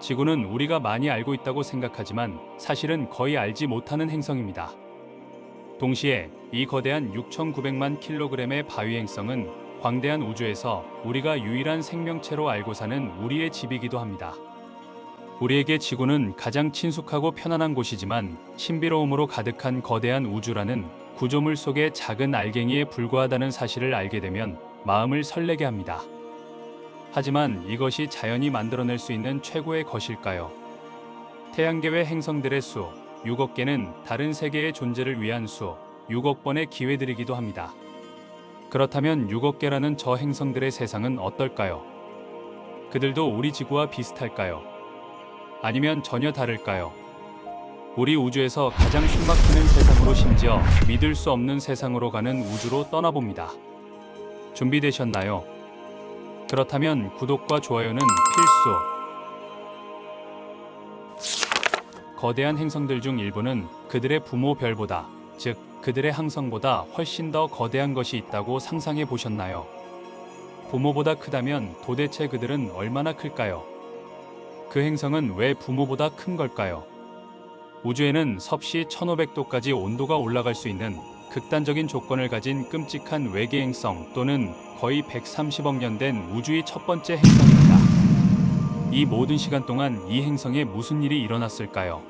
지구는 우리가 많이 알고 있다고 생각하지만 사실은 거의 알지 못하는 행성입니다. 동시에 이 거대한 6,900만 킬로그램의 바위 행성은 광대한 우주에서 우리가 유일한 생명체로 알고 사는 우리의 집이기도 합니다. 우리에게 지구는 가장 친숙하고 편안한 곳이지만 신비로움으로 가득한 거대한 우주라는 구조물 속의 작은 알갱이에 불과하다는 사실을 알게 되면 마음을 설레게 합니다. 하지만 이것이 자연이 만들어낼 수 있는 최고의 것일까요? 태양계외 행성들의 수 6억 개는 다른 세계의 존재를 위한 수 6억 번의 기회들이기도 합니다. 그렇다면 6억 개라는 저 행성들의 세상은 어떨까요? 그들도 우리 지구와 비슷할까요? 아니면 전혀 다를까요? 우리 우주에서 가장 숨막히는 세상으로, 심지어 믿을 수 없는 세상으로 가는 우주로 떠나봅니다. 준비되셨나요? 그렇다면 구독과 좋아요는 필수! 거대한 행성들 중 일부는 그들의 부모 별보다, 즉 그들의 항성보다 훨씬 더 거대한 것이 있다고 상상해 보셨나요? 부모보다 크다면 도대체 그들은 얼마나 클까요? 그 행성은 왜 부모보다 큰 걸까요? 우주에는 섭씨 1500도까지 온도가 올라갈 수 있는 극단적인 조건을 가진 끔찍한 외계 행성, 또는 거의 130억 년 된 우주의 첫 번째 행성입니다. 이 모든 시간 동안 이 행성에 무슨 일이 일어났을까요?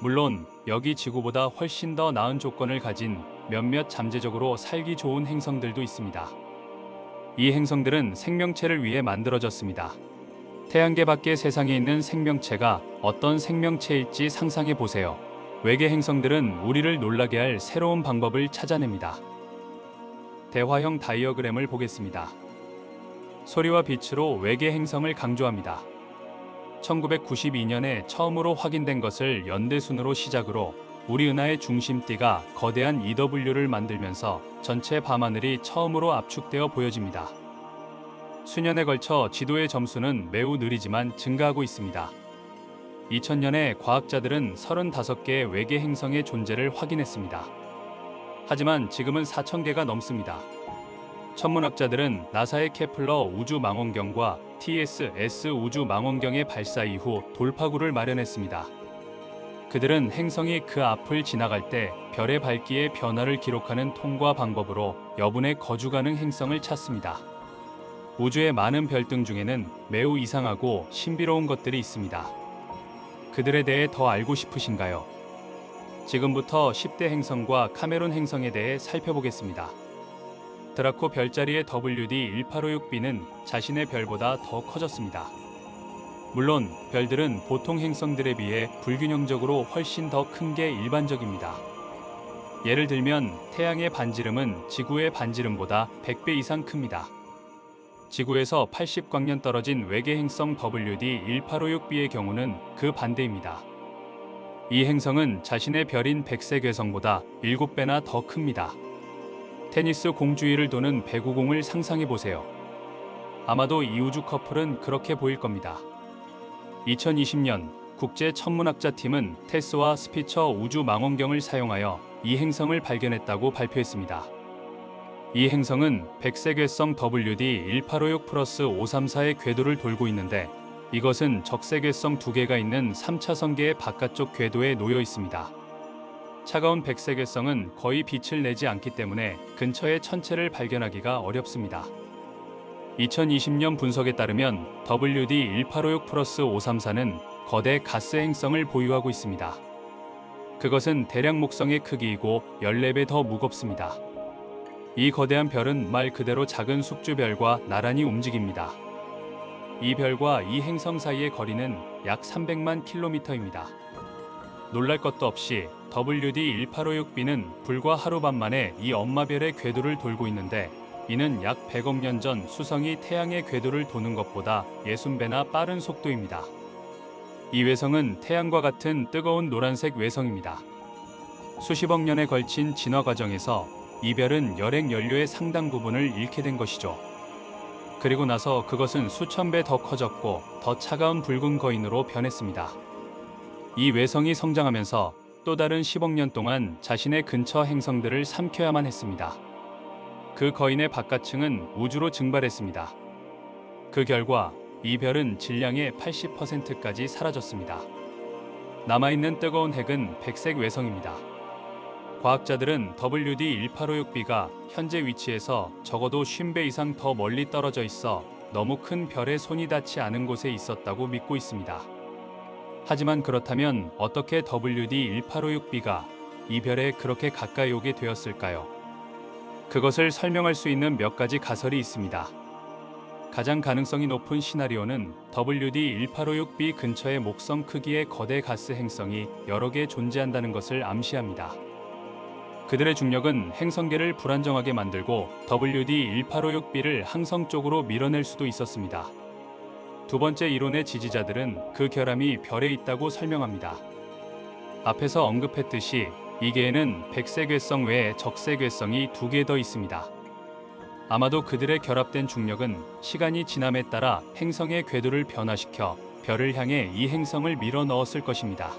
물론 여기 지구보다 훨씬 더 나은 조건을 가진 몇몇 잠재적으로 살기 좋은 행성들도 있습니다. 이 행성들은 생명체를 위해 만들어졌습니다. 태양계 밖의 세상에 있는 생명체가 어떤 생명체일지 상상해 보세요. 외계 행성들은 우리를 놀라게 할 새로운 방법을 찾아냅니다. 대화형 다이어그램을 보겠습니다. 소리와 빛으로 외계 행성을 강조합니다. 1992년에 처음으로 확인된 것을 연대순으로 시작으로 우리 은하의 중심띠가 거대한 EW를 만들면서 전체 밤하늘이 처음으로 압축되어 보여집니다. 수년에 걸쳐 지도의 점수는 매우 느리지만 증가하고 있습니다. 2000년에 과학자들은 35개의 외계 행성의 존재를 확인했습니다. 하지만 지금은 4,000개가 넘습니다. 천문학자들은 나사의 케플러 우주망원경과 TSS 우주망원경의 발사 이후 돌파구를 마련했습니다. 그들은 행성이 그 앞을 지나갈 때 별의 밝기의 변화를 기록하는 통과 방법으로 여분의 거주 가능 행성을 찾습니다. 우주의 많은 별등 중에는 매우 이상하고 신비로운 것들이 있습니다. 그들에 대해 더 알고 싶으신가요? 지금부터 10대 행성과 카메론 행성에 대해 살펴보겠습니다. 드라코 별자리의 WD1856b는 자신의 별보다 더 커졌습니다. 물론 별들은 보통 행성들에 비해 불균형적으로 훨씬 더 큰 게 일반적입니다. 예를 들면 태양의 반지름은 지구의 반지름보다 100배 이상 큽니다. 지구에서 80광년 떨어진 외계 행성 WD1856b의 경우는 그 반대입니다. 이 행성은 자신의 별인 백색괴성보다 7배나 더 큽니다. 테니스 공 주위를 도는 배구공을 상상해 보세요. 아마도 이 우주 커플은 그렇게 보일 겁니다. 2020년 국제 천문학자 팀은 테스와 스피처 우주 망원경을 사용하여 이 행성을 발견했다고 발표했습니다. 이 행성은 백색괴성 WD1856+534의 궤도를 돌고 있는데, 이것은 적색괴성 2개가 있는 3차선계의 바깥쪽 궤도에 놓여 있습니다. 차가운 백색괴성은 거의 빛을 내지 않기 때문에 근처의 천체를 발견하기가 어렵습니다. 2020년 분석에 따르면 WD1856+534는 거대 가스 행성을 보유하고 있습니다. 그것은 대략 목성의 크기이고 14배 더 무겁습니다. 이 거대한 별은 말 그대로 작은 숙주별과 나란히 움직입니다. 이 별과 이 행성 사이의 거리는 약 300만 킬로미터입니다. 놀랄 것도 없이 WD1856b는 불과 하루밤 만에 이 엄마별의 궤도를 돌고 있는데, 이는 약 100억 년 전 수성이 태양의 궤도를 도는 것보다 60배나 빠른 속도입니다. 이 외성은 태양과 같은 뜨거운 노란색 외성입니다. 수십억 년에 걸친 진화 과정에서 이 별은 열액 연료의 상당 부분을 잃게 된 것이죠. 그리고 나서 그것은 수천 배 더 커졌고 더 차가운 붉은 거인으로 변했습니다. 이 외성이 성장하면서 또 다른 10억 년 동안 자신의 근처 행성들을 삼켜야만 했습니다. 그 거인의 바깥층은 우주로 증발했습니다. 그 결과 이 별은 질량의 80%까지 사라졌습니다. 남아있는 뜨거운 핵은 백색 외성입니다. 과학자들은 WD-1856b가 현재 위치에서 적어도 50배 이상 더 멀리 떨어져 있어 너무 큰 별에 손이 닿지 않은 곳에 있었다고 믿고 있습니다. 하지만 그렇다면 어떻게 WD-1856b가 이 별에 그렇게 가까이 오게 되었을까요? 그것을 설명할 수 있는 몇 가지 가설이 있습니다. 가장 가능성이 높은 시나리오는 WD-1856b 근처의 목성 크기의 거대 가스 행성이 여러 개 존재한다는 것을 암시합니다. 그들의 중력은 행성계를 불안정하게 만들고 WD-1856b를 항성 쪽으로 밀어낼 수도 있었습니다. 두 번째 이론의 지지자들은 그 결함이 별에 있다고 설명합니다. 앞에서 언급했듯이 이계에는 백색외성 외에 적색외성이 2개 더 있습니다. 아마도 그들의 결합된 중력은 시간이 지남에 따라 행성의 궤도를 변화시켜 별을 향해 이 행성을 밀어 넣었을 것입니다.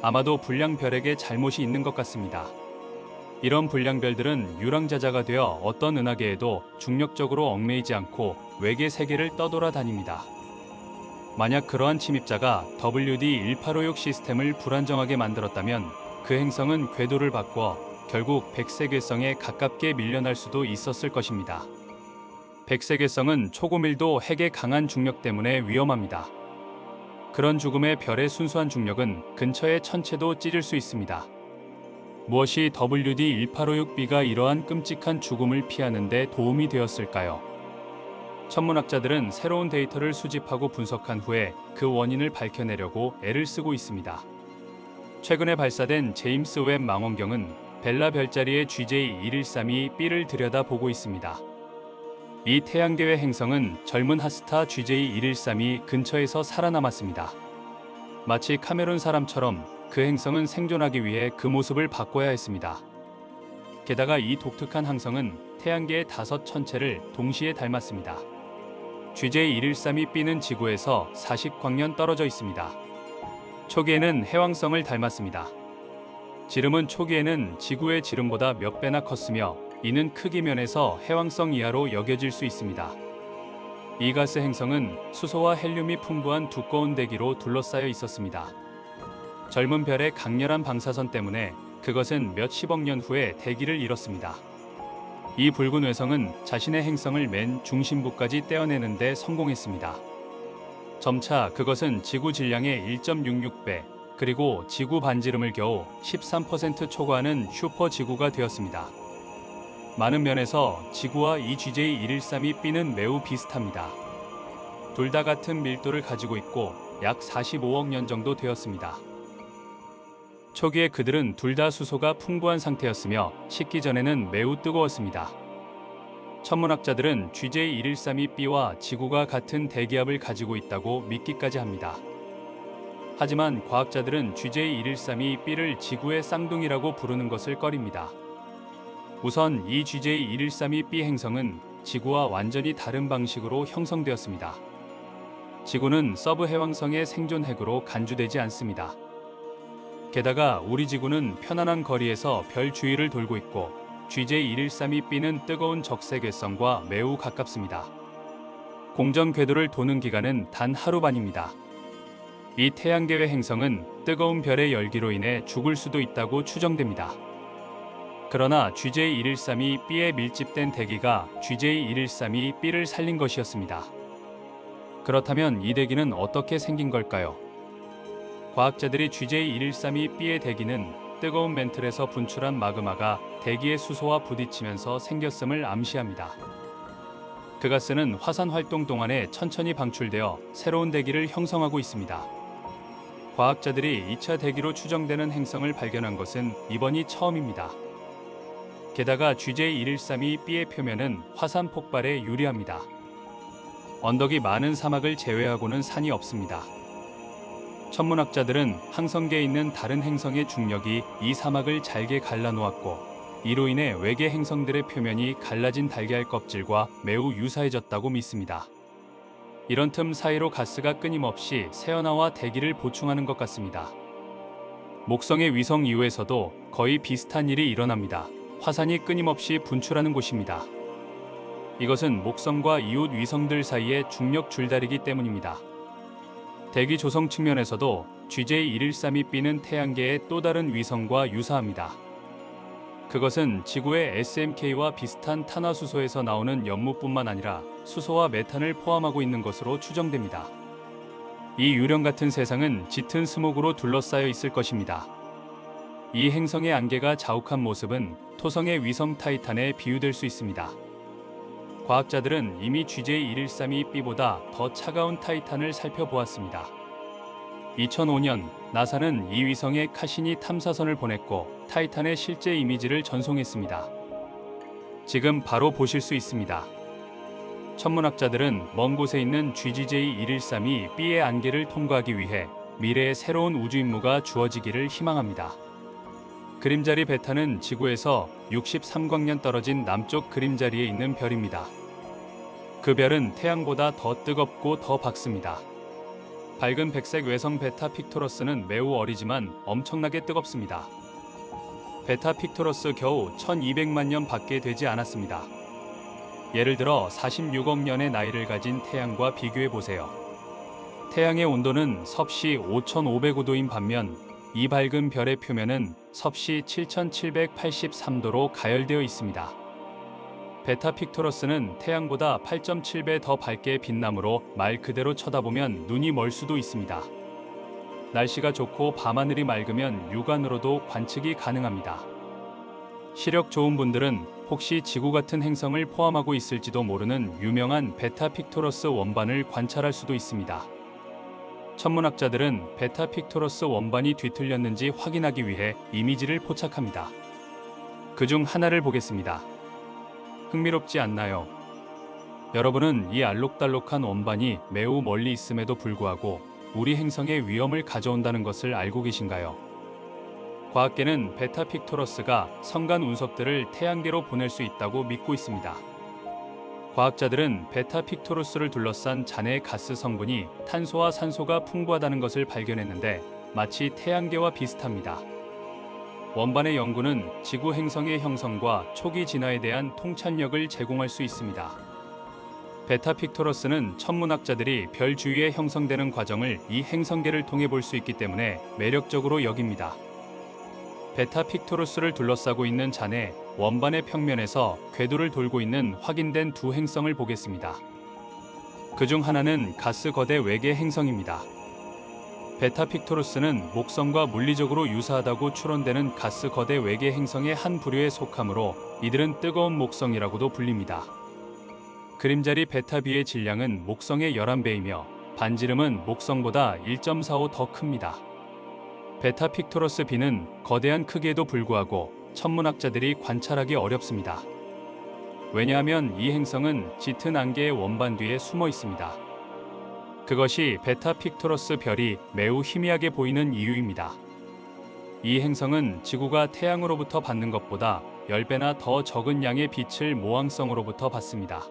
아마도 불량별에게 잘못이 있는 것 같습니다. 이런 불량별들은 유랑자자가 되어 어떤 은하계에도 중력적으로 얽매이지 않고 외계 세계를 떠돌아 다닙니다. 만약 그러한 침입자가 WD-1856 시스템을 불안정하게 만들었다면 그 행성은 궤도를 바꿔 결국 백색외성에 가깝게 밀려날 수도 있었을 것입니다. 백색외성은 초고밀도 핵의 강한 중력 때문에 위험합니다. 그런 죽음의 별의 순수한 중력은 근처의 천체도 찢을 수 있습니다. 무엇이 WD-1856b가 이러한 끔찍한 죽음을 피하는 데 도움이 되었을까요? 천문학자들은 새로운 데이터를 수집하고 분석한 후에 그 원인을 밝혀내려고 애를 쓰고 있습니다. 최근에 발사된 제임스 웹 망원경은 벨라 별자리의 GJ1132b를 들여다보고 있습니다. 이 태양계의 행성은 젊은 핫스타 GJ1132 근처에서 살아남았습니다. 마치 카메룬 사람처럼 그 행성은 생존하기 위해 그 모습을 바꿔야 했습니다. 게다가 이 독특한 항성은 태양계의 5 천체를 동시에 닮았습니다. GJ1132b는 지구에서 40광년 떨어져 있습니다. 초기에는 해왕성을 닮았습니다. 지름은 초기에는 지구의 지름보다 몇 배나 컸으며 이는 크기 면에서 해왕성 이하로 여겨질 수 있습니다. 이 가스 행성은 수소와 헬륨이 풍부한 두꺼운 대기로 둘러싸여 있었습니다. 젊은 별의 강렬한 방사선 때문에 그것은 몇십억 년 후에 대기를 잃었습니다. 이 붉은 외성은 자신의 행성을 맨 중심부까지 떼어내는 데 성공했습니다. 점차 그것은 지구 질량의 1.66배, 그리고 지구 반지름을 겨우 13% 초과하는 슈퍼지구가 되었습니다. 많은 면에서 지구와 이 GJ1132b는 매우 비슷합니다. 둘 다 같은 밀도를 가지고 있고 약 45억 년 정도 되었습니다. 초기에 그들은 둘 다 수소가 풍부한 상태였으며 식기 전에는 매우 뜨거웠습니다. 천문학자들은 GJ1132b와 지구가 같은 대기압을 가지고 있다고 믿기까지 합니다. 하지만 과학자들은 GJ1132b를 지구의 쌍둥이라고 부르는 것을 꺼립니다. 우선 이 GJ1132b 행성은 지구와 완전히 다른 방식으로 형성되었습니다. 지구는 서브 해왕성의 생존 핵으로 간주되지 않습니다. 게다가 우리 지구는 편안한 거리에서 별 주위를 돌고 있고 GJ1132b는 뜨거운 적색외성과 매우 가깝습니다. 공전 궤도를 도는 기간은 단 하루 반입니다. 이 태양계의 행성은 뜨거운 별의 열기로 인해 죽을 수도 있다고 추정됩니다. 그러나 GJ1132b에 밀집된 대기가 GJ1132b를 살린 것이었습니다. 그렇다면 이 대기는 어떻게 생긴 걸까요? 과학자들이 GJ1132b의 대기는 뜨거운 멘틀에서 분출한 마그마가 대기의 수소와 부딪히면서 생겼음을 암시합니다. 그 가스는 화산 활동 동안에 천천히 방출되어 새로운 대기를 형성하고 있습니다. 과학자들이 2차 대기로 추정되는 행성을 발견한 것은 이번이 처음입니다. 게다가 GJ1132b의 표면은 화산 폭발에 유리합니다. 언덕이 많은 사막을 제외하고는 산이 없습니다. 천문학자들은 항성계에 있는 다른 행성의 중력이 이 사막을 잘게 갈라놓았고 이로 인해 외계 행성들의 표면이 갈라진 달걀 껍질과 매우 유사해졌다고 믿습니다. 이런 틈 사이로 가스가 끊임없이 새어나와 대기를 보충하는 것 같습니다. 목성의 위성 이후에서도 거의 비슷한 일이 일어납니다. 화산이 끊임없이 분출하는 곳입니다. 이것은 목성과 이웃 위성들 사이의 중력 줄다리기 때문입니다. 대기 조성 측면에서도 GJ1132b는 태양계의 또 다른 위성과 유사합니다. 그것은 지구의 SMK와 비슷한 탄화수소에서 나오는 연무뿐만 아니라 수소와 메탄을 포함하고 있는 것으로 추정됩니다. 이 유령 같은 세상은 짙은 스모그로 둘러싸여 있을 것입니다. 이 행성의 안개가 자욱한 모습은 토성의 위성 타이탄에 비유될 수 있습니다. 과학자들은 이미 GJ1132b보다 더 차가운 타이탄을 살펴보았습니다. 2005년 나사는 이 위성에 카시니 탐사선을 보냈고 타이탄의 실제 이미지를 전송했습니다. 지금 바로 보실 수 있습니다. 천문학자들은 먼 곳에 있는 GJ1132b의 안개를 통과하기 위해 미래의 새로운 우주 임무가 주어지기를 희망합니다. 그림자리 베타는 지구에서 63광년 떨어진 남쪽 그림자리에 있는 별입니다. 그 별은 태양보다 더 뜨겁고 더 밝습니다. 밝은 백색 외성 베타 픽토러스는 매우 어리지만 엄청나게 뜨겁습니다. 베타 픽토러스 겨우 1200만 년 밖에 되지 않았습니다. 예를 들어 46억 년의 나이를 가진 태양과 비교해 보세요. 태양의 온도는 섭씨 5505도인 반면 이 밝은 별의 표면은 섭씨 7783도로 가열되어 있습니다. 베타 픽토러스는 태양보다 8.7배 더 밝게 빛나므로 말 그대로 쳐다보면 눈이 멀 수도 있습니다. 날씨가 좋고 밤하늘이 맑으면 육안으로도 관측이 가능합니다. 시력 좋은 분들은 혹시 지구 같은 행성을 포함하고 있을지도 모르는 유명한 베타 픽토러스 원반을 관찰할 수도 있습니다. 천문학자들은 베타 픽토러스 원반이 뒤틀렸는지 확인하기 위해 이미지를 포착합니다. 그중 하나를 보겠습니다. 흥미롭지 않나요? 여러분은 이 알록달록한 원반이 매우 멀리 있음에도 불구하고 우리 행성에 위험을 가져온다는 것을 알고 계신가요? 과학계는 베타 픽토러스가 성간 운석들을 태양계로 보낼 수 있다고 믿고 있습니다. 과학자들은 베타 픽토러스를 둘러싼 잔해의 가스 성분이 탄소와 산소가 풍부하다는 것을 발견했는데 마치 태양계와 비슷합니다. 원반의 연구는 지구 행성의 형성과 초기 진화에 대한 통찰력을 제공할 수 있습니다. 베타 픽토러스는 천문학자들이 별 주위에 형성되는 과정을 이 행성계를 통해 볼 수 있기 때문에 매력적으로 여깁니다. 베타 픽토러스를 둘러싸고 있는 잔해 원반의 평면에서 궤도를 돌고 있는 확인된 두 행성을 보겠습니다. 그중 하나는 가스 거대 외계 행성입니다. 베타 픽토러스는 목성과 물리적으로 유사하다고 추론되는 가스 거대 외계 행성의 한 부류에 속하므로 이들은 뜨거운 목성이라고도 불립니다. 그림자리 베타 B의 질량은 목성의 11배이며 반지름은 목성보다 1.45 더 큽니다. 베타 픽토러스 B는 거대한 크기에도 불구하고 천문학자들이 관찰하기 어렵습니다. 왜냐하면 이 행성은 짙은 안개의 원반 뒤에 숨어 있습니다. 그것이 베타 픽토러스 별이 매우 희미하게 보이는 이유입니다. 이 행성은 지구가 태양으로부터 받는 것보다 10배나 더 적은 양의 빛을 모항성으로부터 받습니다.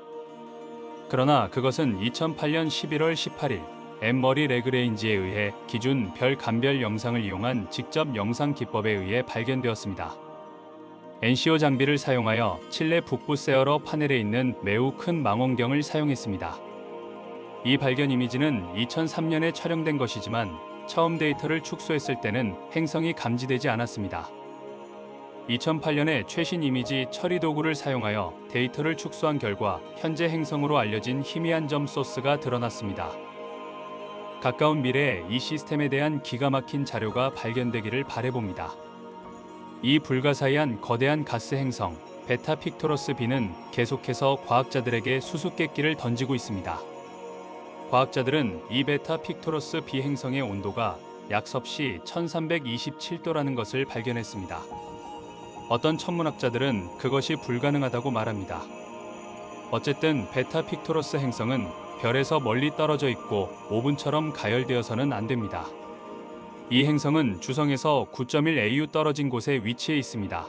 그러나 그것은 2008년 11월 18일 엠머리 레그레인지에 의해 기준 별 감별 영상을 이용한 직접 영상 기법에 의해 발견되었습니다. NCO 장비를 사용하여 칠레 북부 세어러 파넬에 있는 매우 큰 망원경을 사용했습니다. 이 발견 이미지는 2003년에 촬영된 것이지만 처음 데이터를 축소했을 때는 행성이 감지되지 않았습니다. 2008년에 최신 이미지 처리 도구를 사용하여 데이터를 축소한 결과 현재 행성으로 알려진 희미한 점 소스가 드러났습니다. 가까운 미래에 이 시스템에 대한 기가 막힌 자료가 발견되기를 바라봅니다. 이 불가사의한 거대한 가스 행성 베타 픽토러스 B는 계속해서 과학자들에게 수수께끼를 던지고 있습니다. 과학자들은 이 베타 픽토러스 B 행성의 온도가 약 섭씨 1327도라는 것을 발견했습니다. 어떤 천문학자들은 그것이 불가능하다고 말합니다. 어쨌든 베타 픽토러스 행성은 별에서 멀리 떨어져 있고 오븐처럼 가열되어서는 안 됩니다. 이 행성은 주성에서 9.1AU 떨어진 곳에 위치해 있습니다.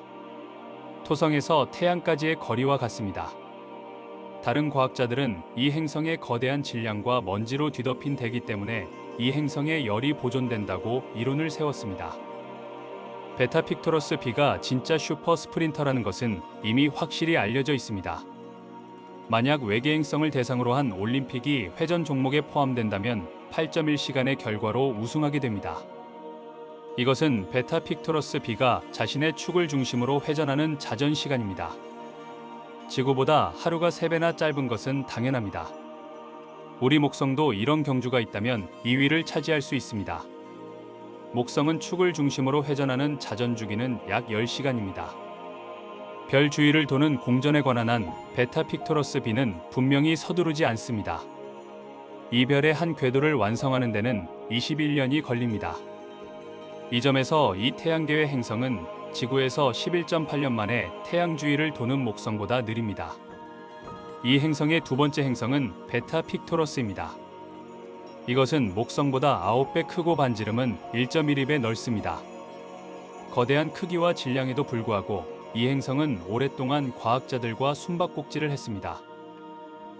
토성에서 태양까지의 거리와 같습니다. 다른 과학자들은 이 행성의 거대한 질량과 먼지로 뒤덮인 대기 때문에 이 행성에 열이 보존된다고 이론을 세웠습니다. 베타 픽토러스 B가 진짜 슈퍼 스프린터라는 것은 이미 확실히 알려져 있습니다. 만약 외계 행성을 대상으로 한 올림픽이 회전 종목에 포함된다면 8.1시간의 결과로 우승하게 됩니다. 이것은 베타 픽토러스 B가 자신의 축을 중심으로 회전하는 자전 시간입니다. 지구보다 하루가 3배나 짧은 것은 당연합니다. 우리 목성도 이런 경주가 있다면 2위를 차지할 수 있습니다. 목성은 축을 중심으로 회전하는 자전 주기는 약 10시간입니다. 별 주위를 도는 공전에 관한 한 베타 픽토러스 B는 분명히 서두르지 않습니다. 이 별의 한 궤도를 완성하는 데는 21년이 걸립니다. 이 점에서 이 태양계의 행성은 지구에서 11.8년 만에 태양 주위를 도는 목성보다 느립니다. 이 행성의 두 번째 행성은 베타 픽토러스입니다. 이것은 목성보다 9배 크고 반지름은 1.12배 넓습니다. 거대한 크기와 질량에도 불구하고 이 행성은 오랫동안 과학자들과 숨바꼭질을 했습니다.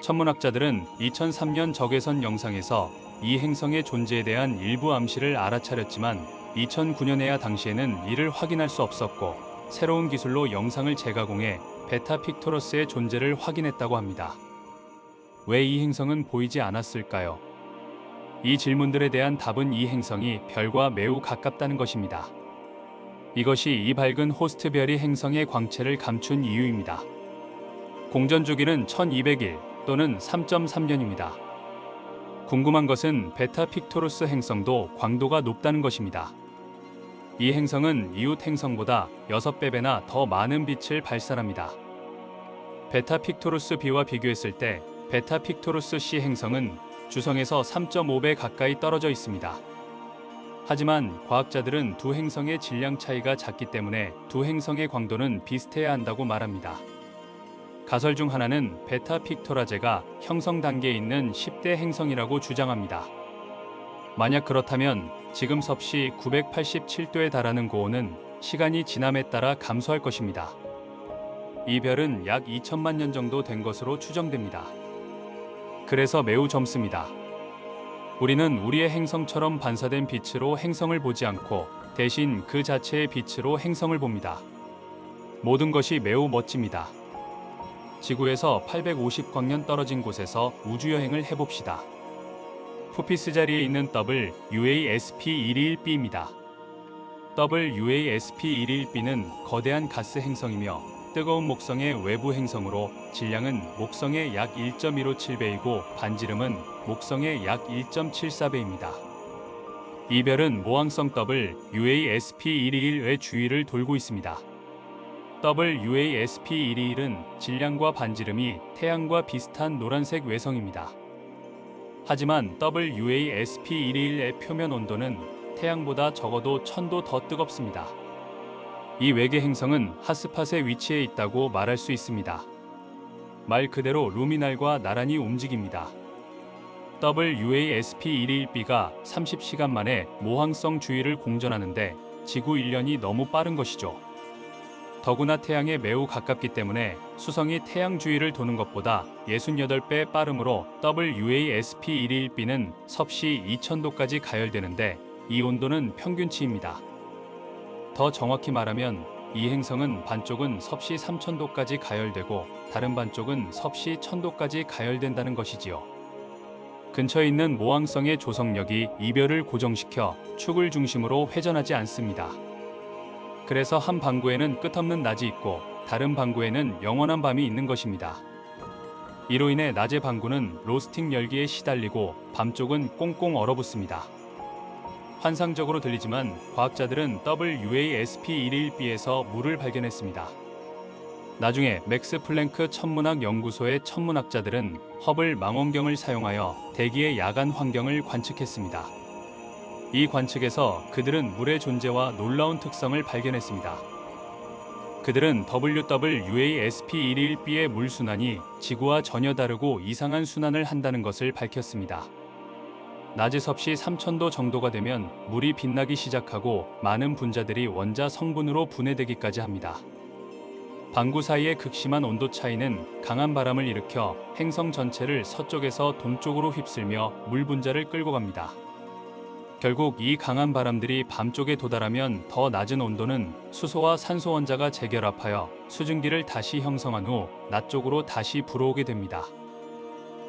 천문학자들은 2003년 적외선 영상에서 이 행성의 존재에 대한 일부 암시를 알아차렸지만 2009년에야 당시에는 이를 확인할 수 없었고 새로운 기술로 영상을 재가공해 베타 픽토러스의 존재를 확인했다고 합니다. 왜 이 행성은 보이지 않았을까요? 이 질문들에 대한 답은 이 행성이 별과 매우 가깝다는 것입니다. 이것이 이 밝은 호스트 별이 행성의 광채를 감춘 이유입니다. 공전 주기는 1200일 또는 3.3년입니다. 궁금한 것은 베타 픽토러스 행성도 광도가 높다는 것입니다. 이 행성은 이웃 행성보다 6배나 더 많은 빛을 발산합니다. 베타 픽토러스 B와 비교했을 때 베타 픽토러스 C 행성은 주성에서 3.5배 가까이 떨어져 있습니다. 하지만 과학자들은 두 행성의 질량 차이가 작기 때문에 두 행성의 광도는 비슷해야 한다고 말합니다. 가설 중 하나는 베타 픽토라제가 형성 단계에 있는 10대 행성이라고 주장합니다. 만약 그렇다면 지금 섭씨 987도에 달하는 고온은 시간이 지남에 따라 감소할 것입니다. 이 별은 약 2천만 년 정도 된 것으로 추정됩니다. 그래서 매우 젊습니다. 우리는 우리의 행성처럼 반사된 빛으로 행성을 보지 않고 대신 그 자체의 빛으로 행성을 봅니다. 모든 것이 매우 멋집니다. 지구에서 850광년 떨어진 곳에서 우주여행을 해봅시다. 푸피스 자리에 있는 WASP-121b입니다. WASP-121b는 거대한 가스 행성이며 뜨거운 목성의 외부 행성으로 질량은 목성의 약 1.157배이고 반지름은 목성의 약 1.74배입니다. 이 별은 모항성 WASP-121의 주위를 돌고 있습니다. WASP-121은 질량과 반지름이 태양과 비슷한 노란색 외성입니다. 하지만 WASP-121의 표면 온도는 태양보다 적어도 1000도 더 뜨겁습니다. 이 외계 행성은 핫스팟에 위치해 있다고 말할 수 있습니다. 말 그대로 루미날과 나란히 움직입니다. WASP-121b가 30시간 만에 모항성 주위를 공전하는데 지구 1년이 너무 빠른 것이죠. 더구나 태양에 매우 가깝기 때문에 수성이 태양 주위를 도는 것보다 68배 빠름으로 WASP-121b는 섭씨 2000도까지 가열되는데 이 온도는 평균치입니다. 더 정확히 말하면 이 행성은 반쪽은 섭씨 3000도까지 가열되고 다른 반쪽은 섭씨 1000도까지 가열된다는 것이지요. 근처에 있는 모항성의 조성력이 이 별을 고정시켜 축을 중심으로 회전하지 않습니다. 그래서 한 방구에는 끝없는 낮이 있고 다른 방구에는 영원한 밤이 있는 것입니다. 이로 인해 낮의 방구는 로스팅 열기에 시달리고 밤 쪽은 꽁꽁 얼어붙습니다. 환상적으로 들리지만 과학자들은 WASP-121b에서 물을 발견했습니다. 나중에 맥스 플랭크 천문학 연구소의 천문학자들은 허블 망원경을 사용하여 대기의 야간 환경을 관측했습니다. 이 관측에서 그들은 물의 존재와 놀라운 특성을 발견했습니다. 그들은 WASP-121b의 물 순환이 지구와 전혀 다르고 이상한 순환을 한다는 것을 밝혔습니다. 낮에 섭씨 3000도 정도가 되면 물이 빛나기 시작하고 많은 분자들이 원자 성분으로 분해되기까지 합니다. 방구 사이의 극심한 온도 차이는 강한 바람을 일으켜 행성 전체를 서쪽에서 동쪽으로 휩쓸며 물 분자를 끌고 갑니다. 결국 이 강한 바람들이 밤쪽에 도달하면 더 낮은 온도는 수소와 산소 원자가 재결합하여 수증기를 다시 형성한 후 낮 쪽으로 다시 불어오게 됩니다.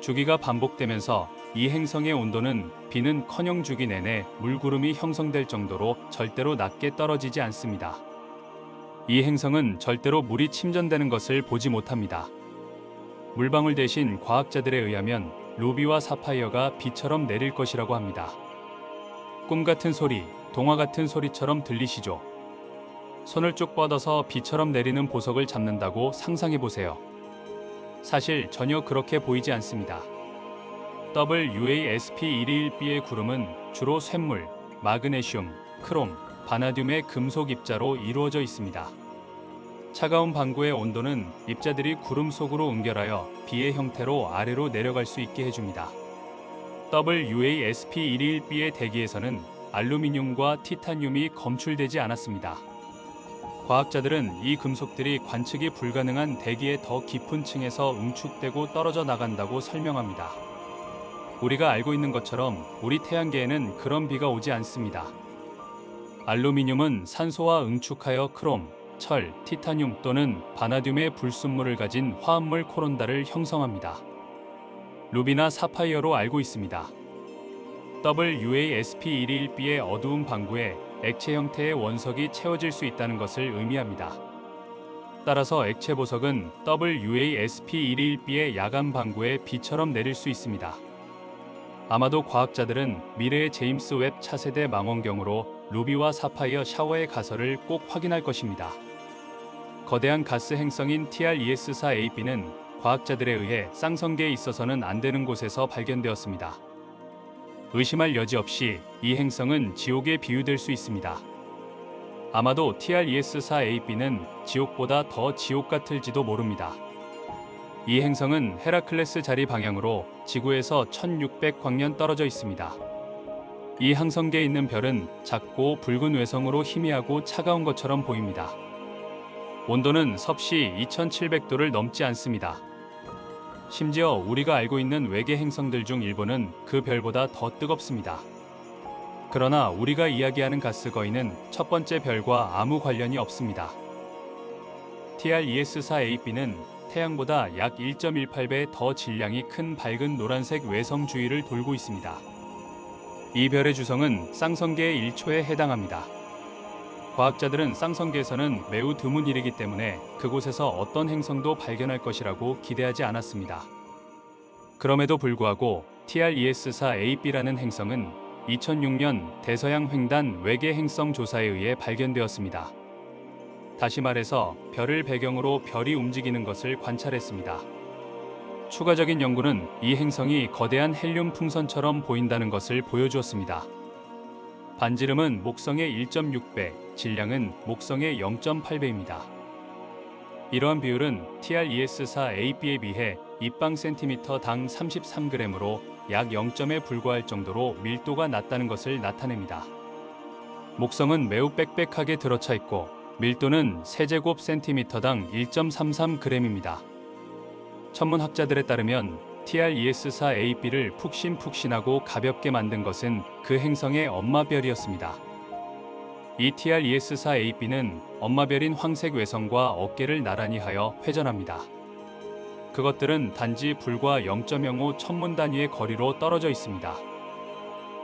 주기가 반복되면서 이 행성의 온도는 비는커녕 주기 내내 물구름이 형성될 정도로 절대로 낮게 떨어지지 않습니다. 이 행성은 절대로 물이 침전되는 것을 보지 못합니다. 물방울 대신 과학자들에 의하면 루비와 사파이어가 비처럼 내릴 것이라고 합니다. 꿈 같은 소리, 동화 같은 소리처럼 들리시죠? 손을 쭉 뻗어서 비처럼 내리는 보석을 잡는다고 상상해 보세요. 사실 전혀 그렇게 보이지 않습니다. WASP121b의 구름은 주로 쇳물, 마그네슘, 크롬, 바나듐의 금속 입자로 이루어져 있습니다. 차가운 방구의 온도는 입자들이 구름 속으로 응결하여 비의 형태로 아래로 내려갈 수 있게 해줍니다. WASP121b의 대기에서는 알루미늄과 티타늄이 검출되지 않았습니다. 과학자들은 이 금속들이 관측이 불가능한 대기의 더 깊은 층에서 응축되고 떨어져 나간다고 설명합니다. 우리가 알고 있는 것처럼 우리 태양계에는 그런 비가 오지 않습니다. 알루미늄은 산소와 응축하여 크롬, 철, 티타늄 또는 바나듐의 불순물을 가진 화합물 코론다를 형성합니다. 루비나 사파이어로 알고 있습니다. WASP121b의 어두운 방구에 액체 형태의 원석이 채워질 수 있다는 것을 의미합니다. 따라서 액체 보석은 WASP121b의 야간 방구에 비처럼 내릴 수 있습니다. 아마도 과학자들은 미래의 제임스 웹 차세대 망원경으로 루비와 사파이어 샤워의 가설을 꼭 확인할 것입니다. 거대한 가스 행성인 TRES-4ab는 과학자들에 의해 쌍성계에 있어서는 안 되는 곳에서 발견되었습니다. 의심할 여지 없이 이 행성은 지옥에 비유될 수 있습니다. 아마도 TRES-4ab는 지옥보다 더 지옥 같을지도 모릅니다. 이 행성은 헤라클레스 자리 방향으로 지구에서 1600광년 떨어져 있습니다. 이 항성계에 있는 별은 작고 붉은 외성으로 희미하고 차가운 것처럼 보입니다. 온도는 섭씨 2700도를 넘지 않습니다. 심지어 우리가 알고 있는 외계 행성들 중 일부는 그 별보다 더 뜨겁습니다. 그러나 우리가 이야기하는 가스 거인은 첫 번째 별과 아무 관련이 없습니다. TRES-4ab는 태양보다 약 1.18배 더 질량이 큰 밝은 노란색 외성 주위를 돌고 있습니다. 이 별의 주성은 쌍성계의 1초에 해당합니다. 과학자들은 쌍성계에서는 매우 드문 일이기 때문에 그곳에서 어떤 행성도 발견할 것이라고 기대하지 않았습니다. 그럼에도 불구하고 TRES-4ab라는 행성은 2006년 대서양 횡단 외계 행성 조사에 의해 발견되었습니다. 다시 말해서 별을 배경으로 별이 움직이는 것을 관찰했습니다. 추가적인 연구는 이 행성이 거대한 헬륨 풍선처럼 보인다는 것을 보여주었습니다. 반지름은 목성의 1.6배, 질량은 목성의 0.8배입니다. 이러한 비율은 TRES-4ab에 비해 입방 센티미터당 33g으로 약 0점에 불과할 정도로 밀도가 낮다는 것을 나타냅니다. 목성은 매우 빽빽하게 들어차 있고 밀도는 세제곱 센티미터당 1.33g입니다. 천문학자들에 따르면 TRES-4ab를 푹신푹신하고 가볍게 만든 것은 그 행성의 엄마별이었습니다. 이 TRES-4ab는 엄마별인 황색 외성과 어깨를 나란히 하여 회전합니다. 그것들은 단지 불과 0.05 천문 단위의 거리로 떨어져 있습니다.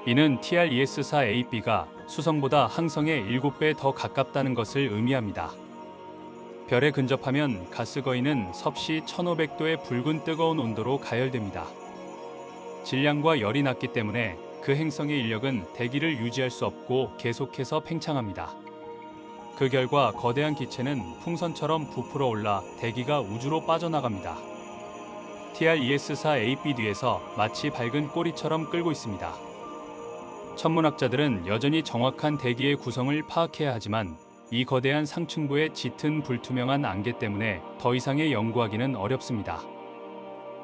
이는 TRES-4ab가 수성보다 항성의 7배 더 가깝다는 것을 의미합니다. 별에 근접하면 가스 거인은 섭씨 1500도의 붉은 뜨거운 온도로 가열됩니다. 질량과 열이 낮기 때문에 그 행성의 인력은 대기를 유지할 수 없고 계속해서 팽창합니다. 그 결과 거대한 기체는 풍선처럼 부풀어 올라 대기가 우주로 빠져나갑니다. TRES-4ab 뒤에서 마치 밝은 꼬리처럼 끌고 있습니다. 천문학자들은 여전히 정확한 대기의 구성을 파악해야 하지만 이 거대한 상층부의 짙은 불투명한 안개 때문에 더 이상의 연구하기는 어렵습니다.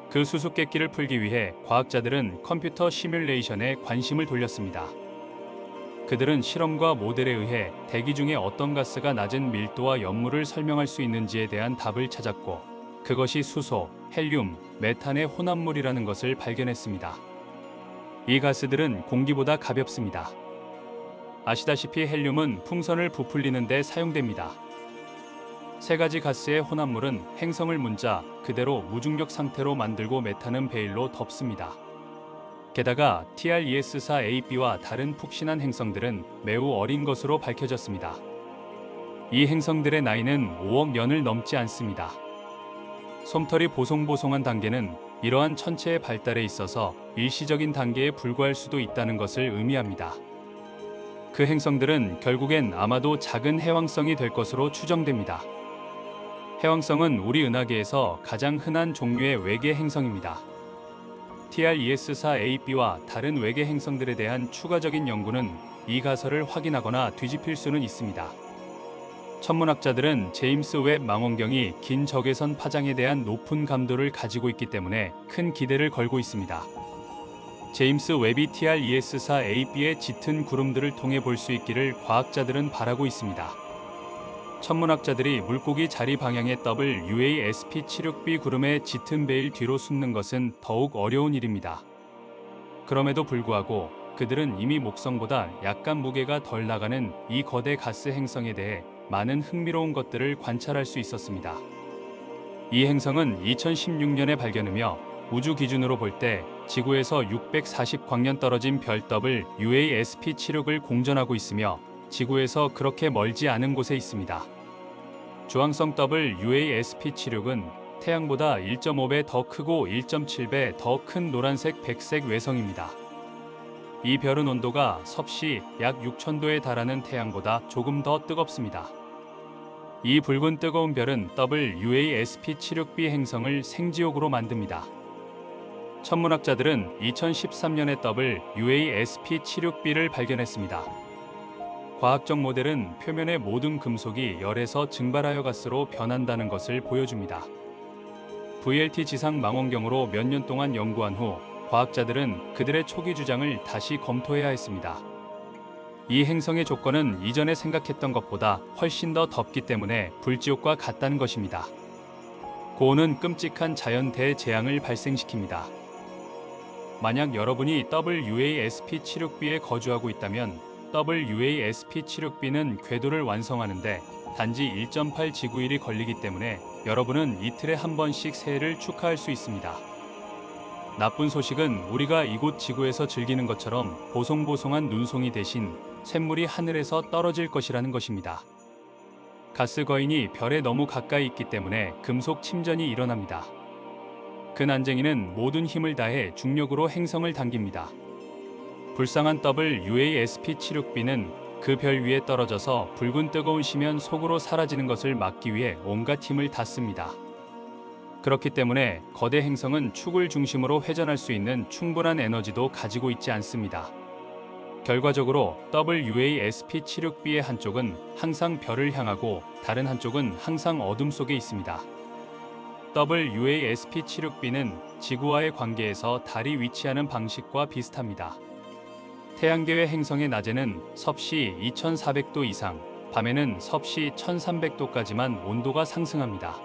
그 수수께끼를 풀기 위해 과학자들은 컴퓨터 시뮬레이션에 관심을 돌렸습니다. 그들은 실험과 모델에 의해 대기 중에 어떤 가스가 낮은 밀도와 연물을 설명할 수 있는지에 대한 답을 찾았고, 그것이 수소, 헬륨, 메탄의 혼합물이라는 것을 발견했습니다. 이 가스들은 공기보다 가볍습니다. 아시다시피 헬륨은 풍선을 부풀리는 데 사용됩니다. 세 가지 가스의 혼합물은 행성을 문자 그대로 무중력 상태로 만들고 메타는 베일로 덮습니다. 게다가 TRES-4AB와 다른 푹신한 행성들은 매우 어린 것으로 밝혀졌습니다. 이 행성들의 나이는 5억 년을 넘지 않습니다. 솜털이 보송보송한 단계는 이러한 천체의 발달에 있어서 일시적인 단계에 불과할 수도 있다는 것을 의미합니다. 그 행성들은 결국엔 아마도 작은 해왕성이 될 것으로 추정됩니다. 해왕성은 우리 은하계에서 가장 흔한 종류의 외계 행성입니다. TRES-4AB와 다른 외계 행성들에 대한 추가적인 연구는 이 가설을 확인하거나 뒤집힐 수는 있습니다. 천문학자들은 제임스 웹 망원경이 긴 적외선 파장에 대한 높은 감도를 가지고 있기 때문에 큰 기대를 걸고 있습니다. 제임스 웹이 TRES-4AB의 짙은 구름들을 통해 볼 수 있기를 과학자들은 바라고 있습니다. 천문학자들이 물고기 자리 방향의 WASP-76b 구름의 짙은 베일 뒤로 숨는 것은 더욱 어려운 일입니다. 그럼에도 불구하고 그들은 이미 목성보다 약간 무게가 덜 나가는 이 거대 가스 행성에 대해 많은 흥미로운 것들을 관찰할 수 있었습니다. 이 행성은 2016년에 발견하며 우주 기준으로 볼 때 지구에서 640광년 떨어진 별 WASP-76을 공전하고 있으며 지구에서 그렇게 멀지 않은 곳에 있습니다. 주황성 WASP-76은 태양보다 1.5배 더 크고 1.7배 더 큰 노란색 백색 외성입니다. 이 별은 온도가 섭씨 약 6000도에 달하는 태양보다 조금 더 뜨겁습니다. 이 붉은 뜨거운 별은 WASP-76b 행성을 생지옥으로 만듭니다. 천문학자들은 2013년에 WASP-76b를 발견했습니다. 과학적 모델은 표면의 모든 금속이 열에서 증발하여 가스로 변한다는 것을 보여줍니다. VLT 지상 망원경으로 몇 년 동안 연구한 후 과학자들은 그들의 초기 주장을 다시 검토해야 했습니다. 이 행성의 조건은 이전에 생각했던 것보다 훨씬 더 덥기 때문에 불지옥과 같다는 것입니다. 고온은 끔찍한 자연 대재앙을 발생시킵니다. 만약 여러분이 WASP-76b에 거주하고 있다면 WASP-76b는 궤도를 완성하는데 단지 1.8 지구일이 걸리기 때문에 여러분은 이틀에 한 번씩 새해를 축하할 수 있습니다. 나쁜 소식은 우리가 이곳 지구에서 즐기는 것처럼 보송보송한 눈송이 대신 쇳물이 하늘에서 떨어질 것이라는 것입니다. 가스 거인이 별에 너무 가까이 있기 때문에 금속 침전이 일어납니다. 그 난쟁이는 모든 힘을 다해 중력으로 행성을 당깁니다. 불쌍한 WASP-76b는 그 별 위에 떨어져서 붉은 뜨거운 심연 속으로 사라지는 것을 막기 위해 온갖 힘을 다 씁니다. 그렇기 때문에 거대 행성은 축을 중심으로 회전할 수 있는 충분한 에너지도 가지고 있지 않습니다. 결과적으로 WASP-76b의 한쪽은 항상 별을 향하고 다른 한쪽은 항상 어둠 속에 있습니다. WASP-76b는 지구와의 관계에서 달이 위치하는 방식과 비슷합니다. 태양계외 행성의 낮에는 섭씨 2400도 이상, 밤에는 섭씨 1300도까지만 온도가 상승합니다.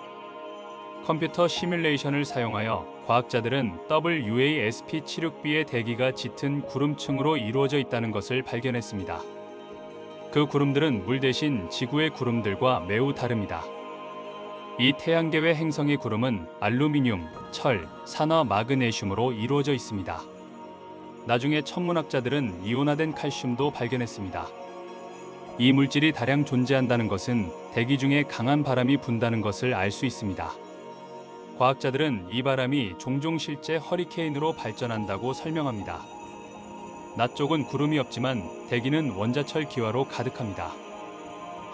컴퓨터 시뮬레이션을 사용하여 과학자들은 WASP-76b의 대기가 짙은 구름층으로 이루어져 있다는 것을 발견했습니다. 그 구름들은 물 대신 지구의 구름들과 매우 다릅니다. 이 태양계외 행성의 구름은 알루미늄, 철, 산화 마그네슘으로 이루어져 있습니다. 나중에 천문학자들은 이온화된 칼슘도 발견했습니다. 이 물질이 다량 존재한다는 것은 대기 중에 강한 바람이 분다는 것을 알 수 있습니다. 과학자들은 이 바람이 종종 실제 허리케인으로 발전한다고 설명합니다. 낮 쪽은 구름이 없지만 대기는 원자철 기화로 가득합니다.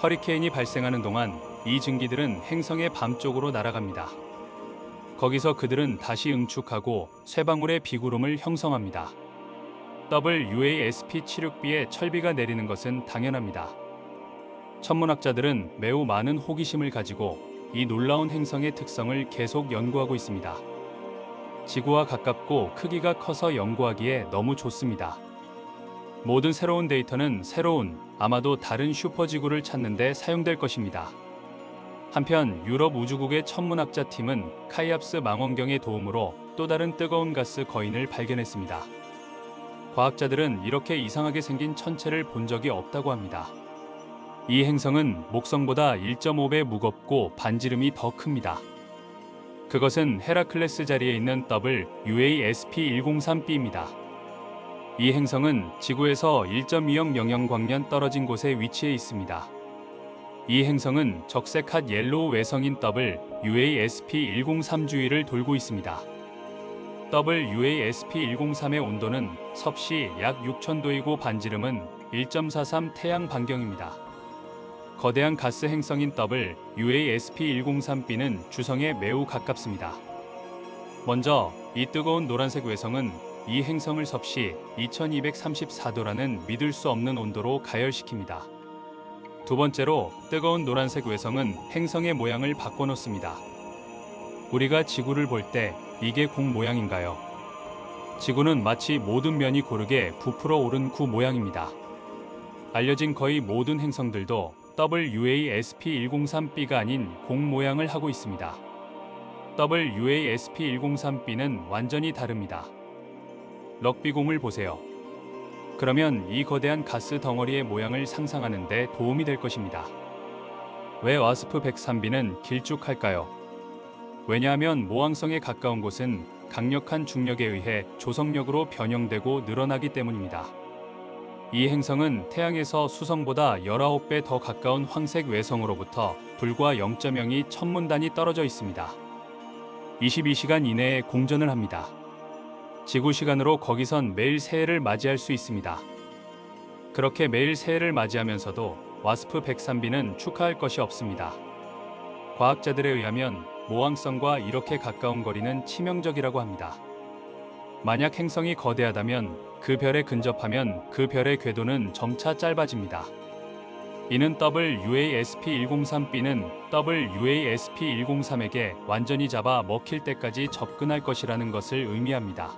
허리케인이 발생하는 동안 이 증기들은 행성의 밤쪽으로 날아갑니다. 거기서 그들은 다시 응축하고 쇠방울의 비구름을 형성합니다. WASP-76b에 철비가 내리는 것은 당연합니다. 천문학자들은 매우 많은 호기심을 가지고 이 놀라운 행성의 특성을 계속 연구하고 있습니다. 지구와 가깝고 크기가 커서 연구하기에 너무 좋습니다. 모든 새로운 데이터는 새로운, 아마도 다른 슈퍼지구를 찾는 데 사용될 것입니다. 한편 유럽 우주국의 천문학자 팀은 카이압스 망원경의 도움으로 또 다른 뜨거운 가스 거인을 발견했습니다. 과학자들은 이렇게 이상하게 생긴 천체를 본 적이 없다고 합니다. 이 행성은 목성보다 1.5배 무겁고 반지름이 더 큽니다. 그것은 헤라클레스 자리에 있는 WASP-103b입니다. 이 행성은 지구에서 1.2000 광년 떨어진 곳에 위치해 있습니다. 이 행성은 적색 핫 옐로우 외성인 WASP-103 주위를 돌고 있습니다. WASP-103의 온도는 섭씨 약 6000도이고 반지름은 1.43 태양 반경입니다. 거대한 가스 행성인 WASP-103b는 주성에 매우 가깝습니다. 먼저 이 뜨거운 노란색 외성은 이 행성을 섭씨 2234도라는 믿을 수 없는 온도로 가열시킵니다. 두 번째로 뜨거운 노란색 외성은 행성의 모양을 바꿔놓습니다. 우리가 지구를 볼 때 이게 공 모양인가요? 지구는 마치 모든 면이 고르게 부풀어 오른 구 모양입니다. 알려진 거의 모든 행성들도 WASP-103b가 아닌 공 모양을 하고 있습니다. WASP-103b는 완전히 다릅니다. 럭비공을 보세요. 그러면 이 거대한 가스 덩어리의 모양을 상상하는 데 도움이 될 것입니다. 왜 와스프 103b는 길쭉할까요? 왜냐하면 모항성에 가까운 곳은 강력한 중력에 의해 조성력으로 변형되고 늘어나기 때문입니다. 이 행성은 태양에서 수성보다 19배 더 가까운 황색 외성으로부터 불과 0.02 천문단이 떨어져 있습니다. 22시간 이내에 공전을 합니다. 지구 시간으로 거기선 매일 새해를 맞이할 수 있습니다. 그렇게 매일 새해를 맞이하면서도 와스프 103b는 축하할 것이 없습니다. 과학자들에 의하면 모항성과 이렇게 가까운 거리는 치명적이라고 합니다. 만약 행성이 거대하다면 그 별에 근접하면 그 별의 궤도는 점차 짧아집니다. 이는 WASP-103b는 WASP-103에게 완전히 잡아 먹힐 때까지 접근할 것이라는 것을 의미합니다.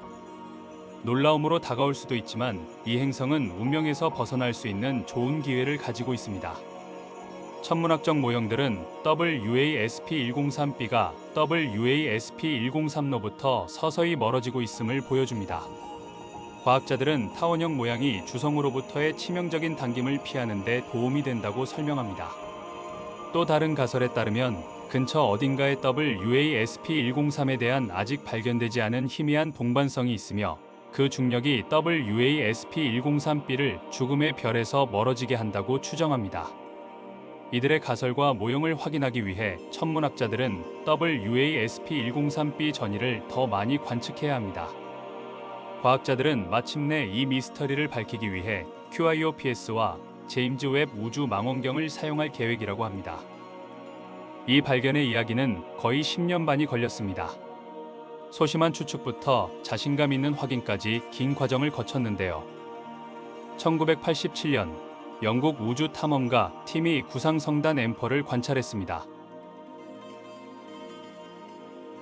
놀라움으로 다가올 수도 있지만 이 행성은 운명에서 벗어날 수 있는 좋은 기회를 가지고 있습니다. 천문학적 모형들은 WASP-103b가 WASP-103로부터 서서히 멀어지고 있음을 보여줍니다. 과학자들은 타원형 모양이 주성으로부터의 치명적인 당김을 피하는 데 도움이 된다고 설명합니다. 또 다른 가설에 따르면 근처 어딘가에 WASP-103에 대한 아직 발견되지 않은 희미한 동반성이 있으며 그 중력이 WASP-103b를 죽음의 별에서 멀어지게 한다고 추정합니다. 이들의 가설과 모형을 확인하기 위해 천문학자들은 WASP-103b 전이를 더 많이 관측해야 합니다. 과학자들은 마침내 이 미스터리를 밝히기 위해 QIOPS와 제임즈 웹 우주 망원경을 사용할 계획이라고 합니다. 이 발견의 이야기는 거의 10년 반이 걸렸습니다. 소심한 추측부터 자신감 있는 확인까지 긴 과정을 거쳤는데요. 1987년 영국 우주 탐험가 팀이 구상성단 앰퍼를 관찰했습니다.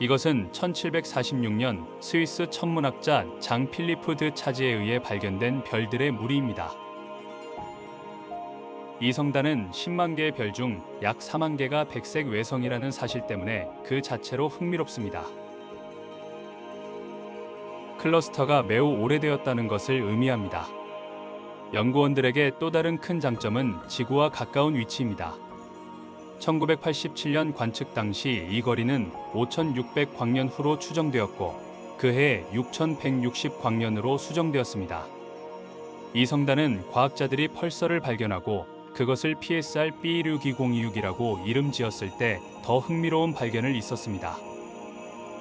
이것은 1746년 스위스 천문학자 장 필리프 드 차지에 의해 발견된 별들의 무리입니다. 이 성단은 10만 개의 별 중 약 4만 개가 백색 외성이라는 사실 때문에 그 자체로 흥미롭습니다. 클러스터가 매우 오래되었다는 것을 의미합니다. 연구원들에게 또 다른 큰 장점은 지구와 가까운 위치입니다. 1987년 관측 당시 이 거리는 5600광년 후로 추정되었고 그해 6160광년으로 수정되었습니다. 이 성단은 과학자들이 펄서를 발견하고 그것을 PSR B62026이라고 이름 지었을 때 더 흥미로운 발견을 있었습니다.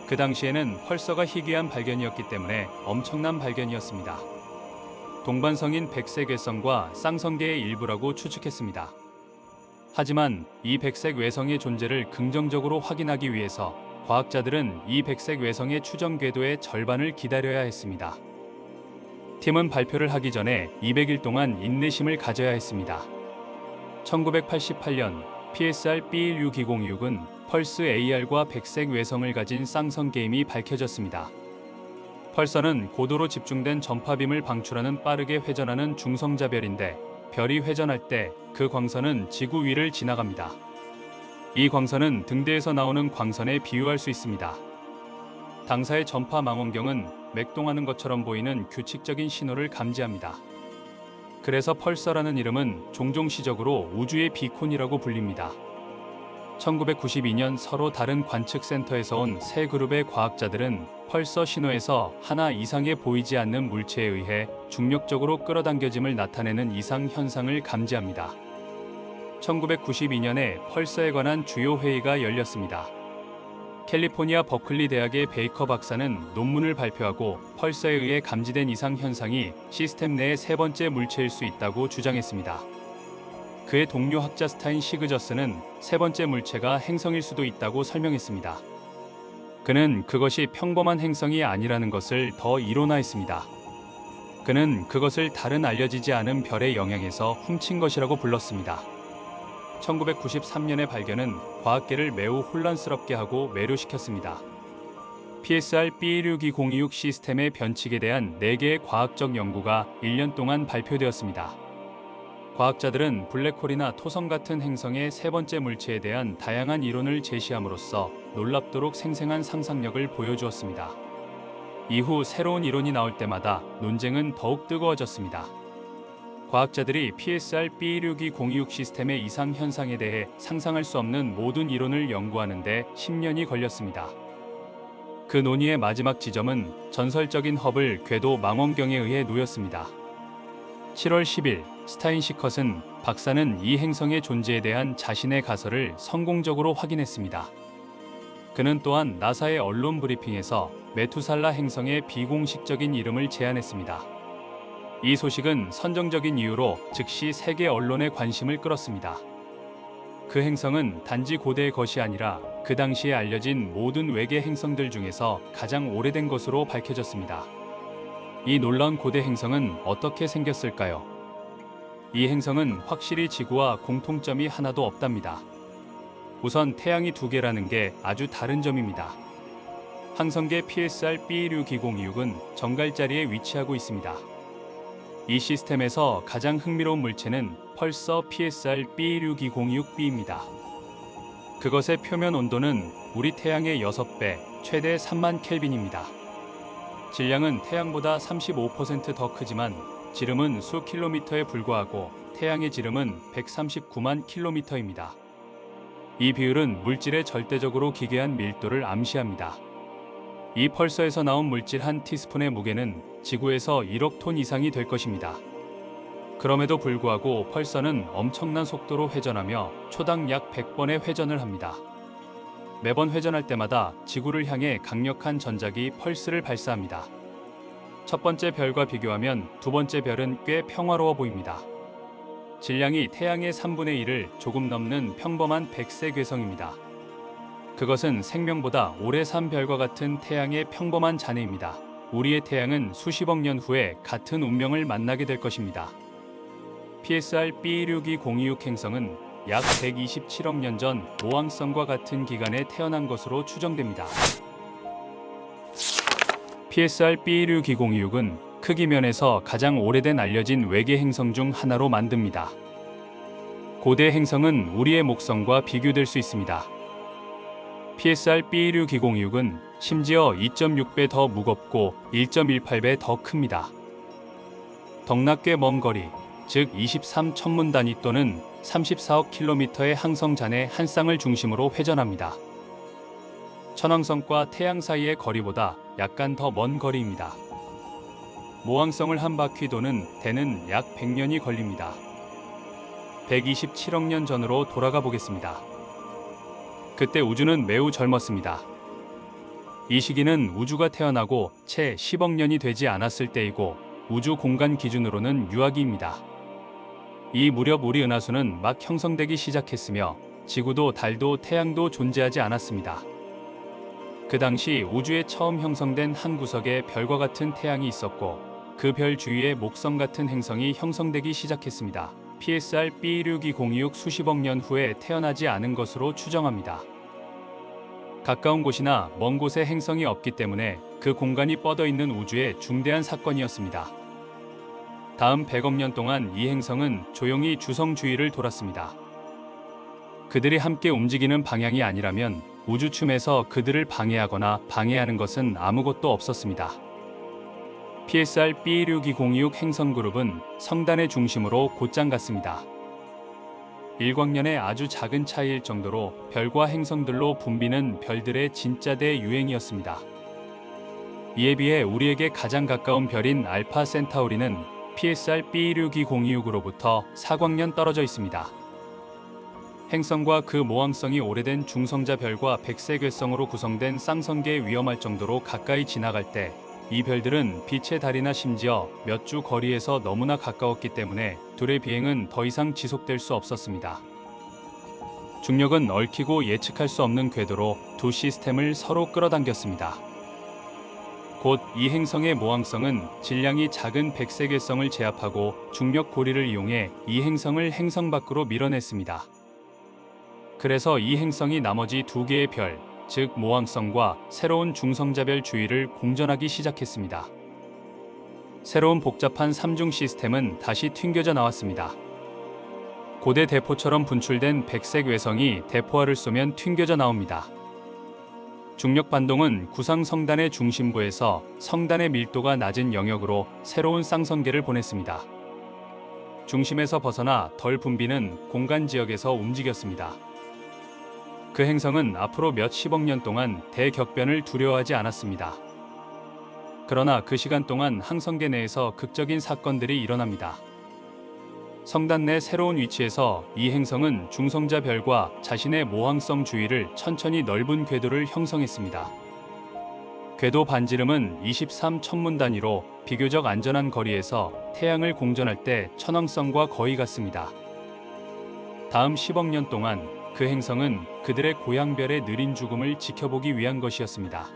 그 당시에는 펄서가 희귀한 발견이었기 때문에 엄청난 발견이었습니다. 동반성인 백색 외성과 쌍성계의 일부라고 추측했습니다. 하지만 이 백색 외성의 존재를 긍정적으로 확인하기 위해서 과학자들은 이 백색 외성의 추정 궤도의 절반을 기다려야 했습니다. 팀은 발표를 하기 전에 200일 동안 인내심을 가져야 했습니다. 1988년 PSR B62026은 펄스 AR과 백색 외성을 가진 쌍성계임이 밝혀졌습니다. 펄서는 고도로 집중된 전파빔을 방출하는 빠르게 회전하는 중성자별인데 별이 회전할 때 그 광선은 지구 위를 지나갑니다. 이 광선은 등대에서 나오는 광선에 비유할 수 있습니다. 당사의 전파 망원경은 맥동하는 것처럼 보이는 규칙적인 신호를 감지합니다. 그래서 펄서라는 이름은 종종 시적으로 우주의 비콘이라고 불립니다. 1992년 서로 다른 관측센터에서 온 세 그룹의 과학자들은 펄서 신호에서 하나 이상의 보이지 않는 물체에 의해 중력적으로 끌어당겨짐을 나타내는 이상 현상을 감지합니다. 1992년에 펄서에 관한 주요 회의가 열렸습니다. 캘리포니아 버클리 대학의 베이커 박사는 논문을 발표하고 펄서에 의해 감지된 이상 현상이 시스템 내의 세 번째 물체일 수 있다고 주장했습니다. 그의 동료 학자 스타인 시그저스는 세 번째 물체가 행성일 수도 있다고 설명했습니다. 그는 그것이 평범한 행성이 아니라는 것을 더 이론화했습니다. 그는 그것을 다른 알려지지 않은 별의 영향에서 훔친 것이라고 불렀습니다. 1993년의 발견은 과학계를 매우 혼란스럽게 하고 매료시켰습니다. PSR B162-026 시스템의 변칙에 대한 4개의 과학적 연구가 1년 동안 발표되었습니다. 과학자들은 블랙홀이나 토성 같은 행성의 세 번째 물체에 대한 다양한 이론을 제시함으로써 놀랍도록 생생한 상상력을 보여주었습니다. 이후 새로운 이론이 나올 때마다 논쟁은 더욱 뜨거워졌습니다. 과학자들이 PSR B162-026 시스템의 이상 현상에 대해 상상할 수 없는 모든 이론을 연구하는 데 10년이 걸렸습니다. 그 논의의 마지막 지점은 전설적인 허블 궤도 망원경에 의해 놓였습니다. 7월 10일 스타인시컷은 박사는 이 행성의 존재에 대한 자신의 가설을 성공적으로 확인했습니다. 그는 또한 나사의 언론 브리핑에서 메투살라 행성의 비공식적인 이름을 제안했습니다. 이 소식은 선정적인 이유로 즉시 세계 언론의 관심을 끌었습니다. 그 행성은 단지 고대의 것이 아니라 그 당시에 알려진 모든 외계 행성들 중에서 가장 오래된 것으로 밝혀졌습니다. 이 놀라운 고대 행성은 어떻게 생겼을까요? 이 행성은 확실히 지구와 공통점이 하나도 없답니다. 우선 태양이 2개라는 게 아주 다른 점입니다. 항성계 PSR B162-026은 정갈자리에 위치하고 있습니다. 이 시스템에서 가장 흥미로운 물체는 펄서 PSR B162-026b입니다. 그것의 표면 온도는 우리 태양의 6배, 최대 3만 켈빈입니다. 질량은 태양보다 35% 더 크지만 지름은 수 킬로미터에 불과하고 태양의 지름은 139만 킬로미터입니다. 이 비율은 물질의 절대적으로 기괴한 밀도를 암시합니다. 이 펄서에서 나온 물질 한 티스푼의 무게는 지구에서 1억 톤 이상이 될 것입니다. 그럼에도 불구하고 펄서는 엄청난 속도로 회전하며 초당 약 100번의 회전을 합니다. 매번 회전할 때마다 지구를 향해 강력한 전자기 펄스를 발사합니다. 첫 번째 별과 비교하면 두 번째 별은 꽤 평화로워 보입니다. 질량이 태양의 3분의 1을 조금 넘는 평범한 백세 괴성입니다. 그것은 생명보다 오래 산 별과 같은 태양의 평범한 잔해입니다. 우리의 태양은 수십억 년 후에 같은 운명을 만나게 될 것입니다. PSR B162-026 행성은 약 127억 년 전 모항성과 같은 기간에 태어난 것으로 추정됩니다. PSR B162-026은 크기 면에서 가장 오래된 알려진 외계 행성 중 하나로 만듭니다. 고대 행성은 우리의 목성과 비교될 수 있습니다. PSR B162-026은 심지어 2.6배 더 무겁고 1.18배 더 큽니다. 덕낙꽤 먼 거리, 즉 23천문 단위 또는 34억 킬로미터의 항성 잔해 한 쌍을 중심으로 회전합니다. 천왕성과 태양 사이의 거리보다 약간 더 먼 거리입니다. 모항성을 한 바퀴 도는 대는 약 100년이 걸립니다. 127억 년 전으로 돌아가 보겠습니다. 그때 우주는 매우 젊었습니다. 이 시기는 우주가 태어나고 채 10억 년이 되지 않았을 때이고 우주 공간 기준으로는 유아기입니다. 이 무렵 우리 은하수는 막 형성되기 시작했으며 지구도 달도 태양도 존재하지 않았습니다. 그 당시 우주에 처음 형성된 한 구석에 별과 같은 태양이 있었고 그 별 주위에 목성 같은 행성이 형성되기 시작했습니다. PSR B162-026 수십억 년 후에 태어나지 않은 것으로 추정합니다. 가까운 곳이나 먼 곳에 행성이 없기 때문에 그 공간이 뻗어 있는 우주의 중대한 사건이었습니다. 다음 100억 년 동안 이 행성은 조용히 주성 주위를 돌았습니다. 그들이 함께 움직이는 방향이 아니라면 우주춤에서 그들을 방해하거나 방해하는 것은 아무것도 없었습니다. PSR B1620226 행성그룹은 성단의 중심으로 곧장 갔습니다. 일광년의 아주 작은 차이일 정도로 별과 행성들로 붐비는 별들의 진짜 대유행이었습니다. 이에 비해 우리에게 가장 가까운 별인 알파 센타우리는 PSR B1620226으로부터 4광년 떨어져 있습니다. 행성과 그 모항성이 오래된 중성자 별과 백색 외성으로 구성된 쌍성계에 위험할 정도로 가까이 지나갈 때 이 별들은 빛의 달이나 심지어 몇 주 거리에서 너무나 가까웠기 때문에 둘의 비행은 더 이상 지속될 수 없었습니다. 중력은 얽히고 예측할 수 없는 궤도로 두 시스템을 서로 끌어당겼습니다. 곧 이 행성의 모항성은 질량이 작은 백색 외성을 제압하고 중력 고리를 이용해 이 행성을 행성 밖으로 밀어냈습니다. 그래서 이 행성이 나머지 두 개의 별, 즉 모항성과 새로운 중성자별 주위를 공전하기 시작했습니다. 새로운 복잡한 삼중 시스템은 다시 튕겨져 나왔습니다. 고대 대포처럼 분출된 백색 외성이 대포알을 쏘면 튕겨져 나옵니다. 중력 반동은 구상 성단의 중심부에서 성단의 밀도가 낮은 영역으로 새로운 쌍성계를 보냈습니다. 중심에서 벗어나 덜 붐비는 공간 지역에서 움직였습니다. 그 행성은 앞으로 몇십억 년 동안 대격변을 두려워하지 않았습니다. 그러나 그 시간 동안 항성계 내에서 극적인 사건들이 일어납니다. 성단 내 새로운 위치에서 이 행성은 중성자 별과 자신의 모항성 주위를 천천히 넓은 궤도를 형성했습니다. 궤도 반지름은 23천문 단위로 비교적 안전한 거리에서 태양을 공전할 때 천왕성과 거의 같습니다. 다음 10억 년 동안 그 행성은 그들의 고향별의 느린 죽음을 지켜보기 위한 것이었습니다.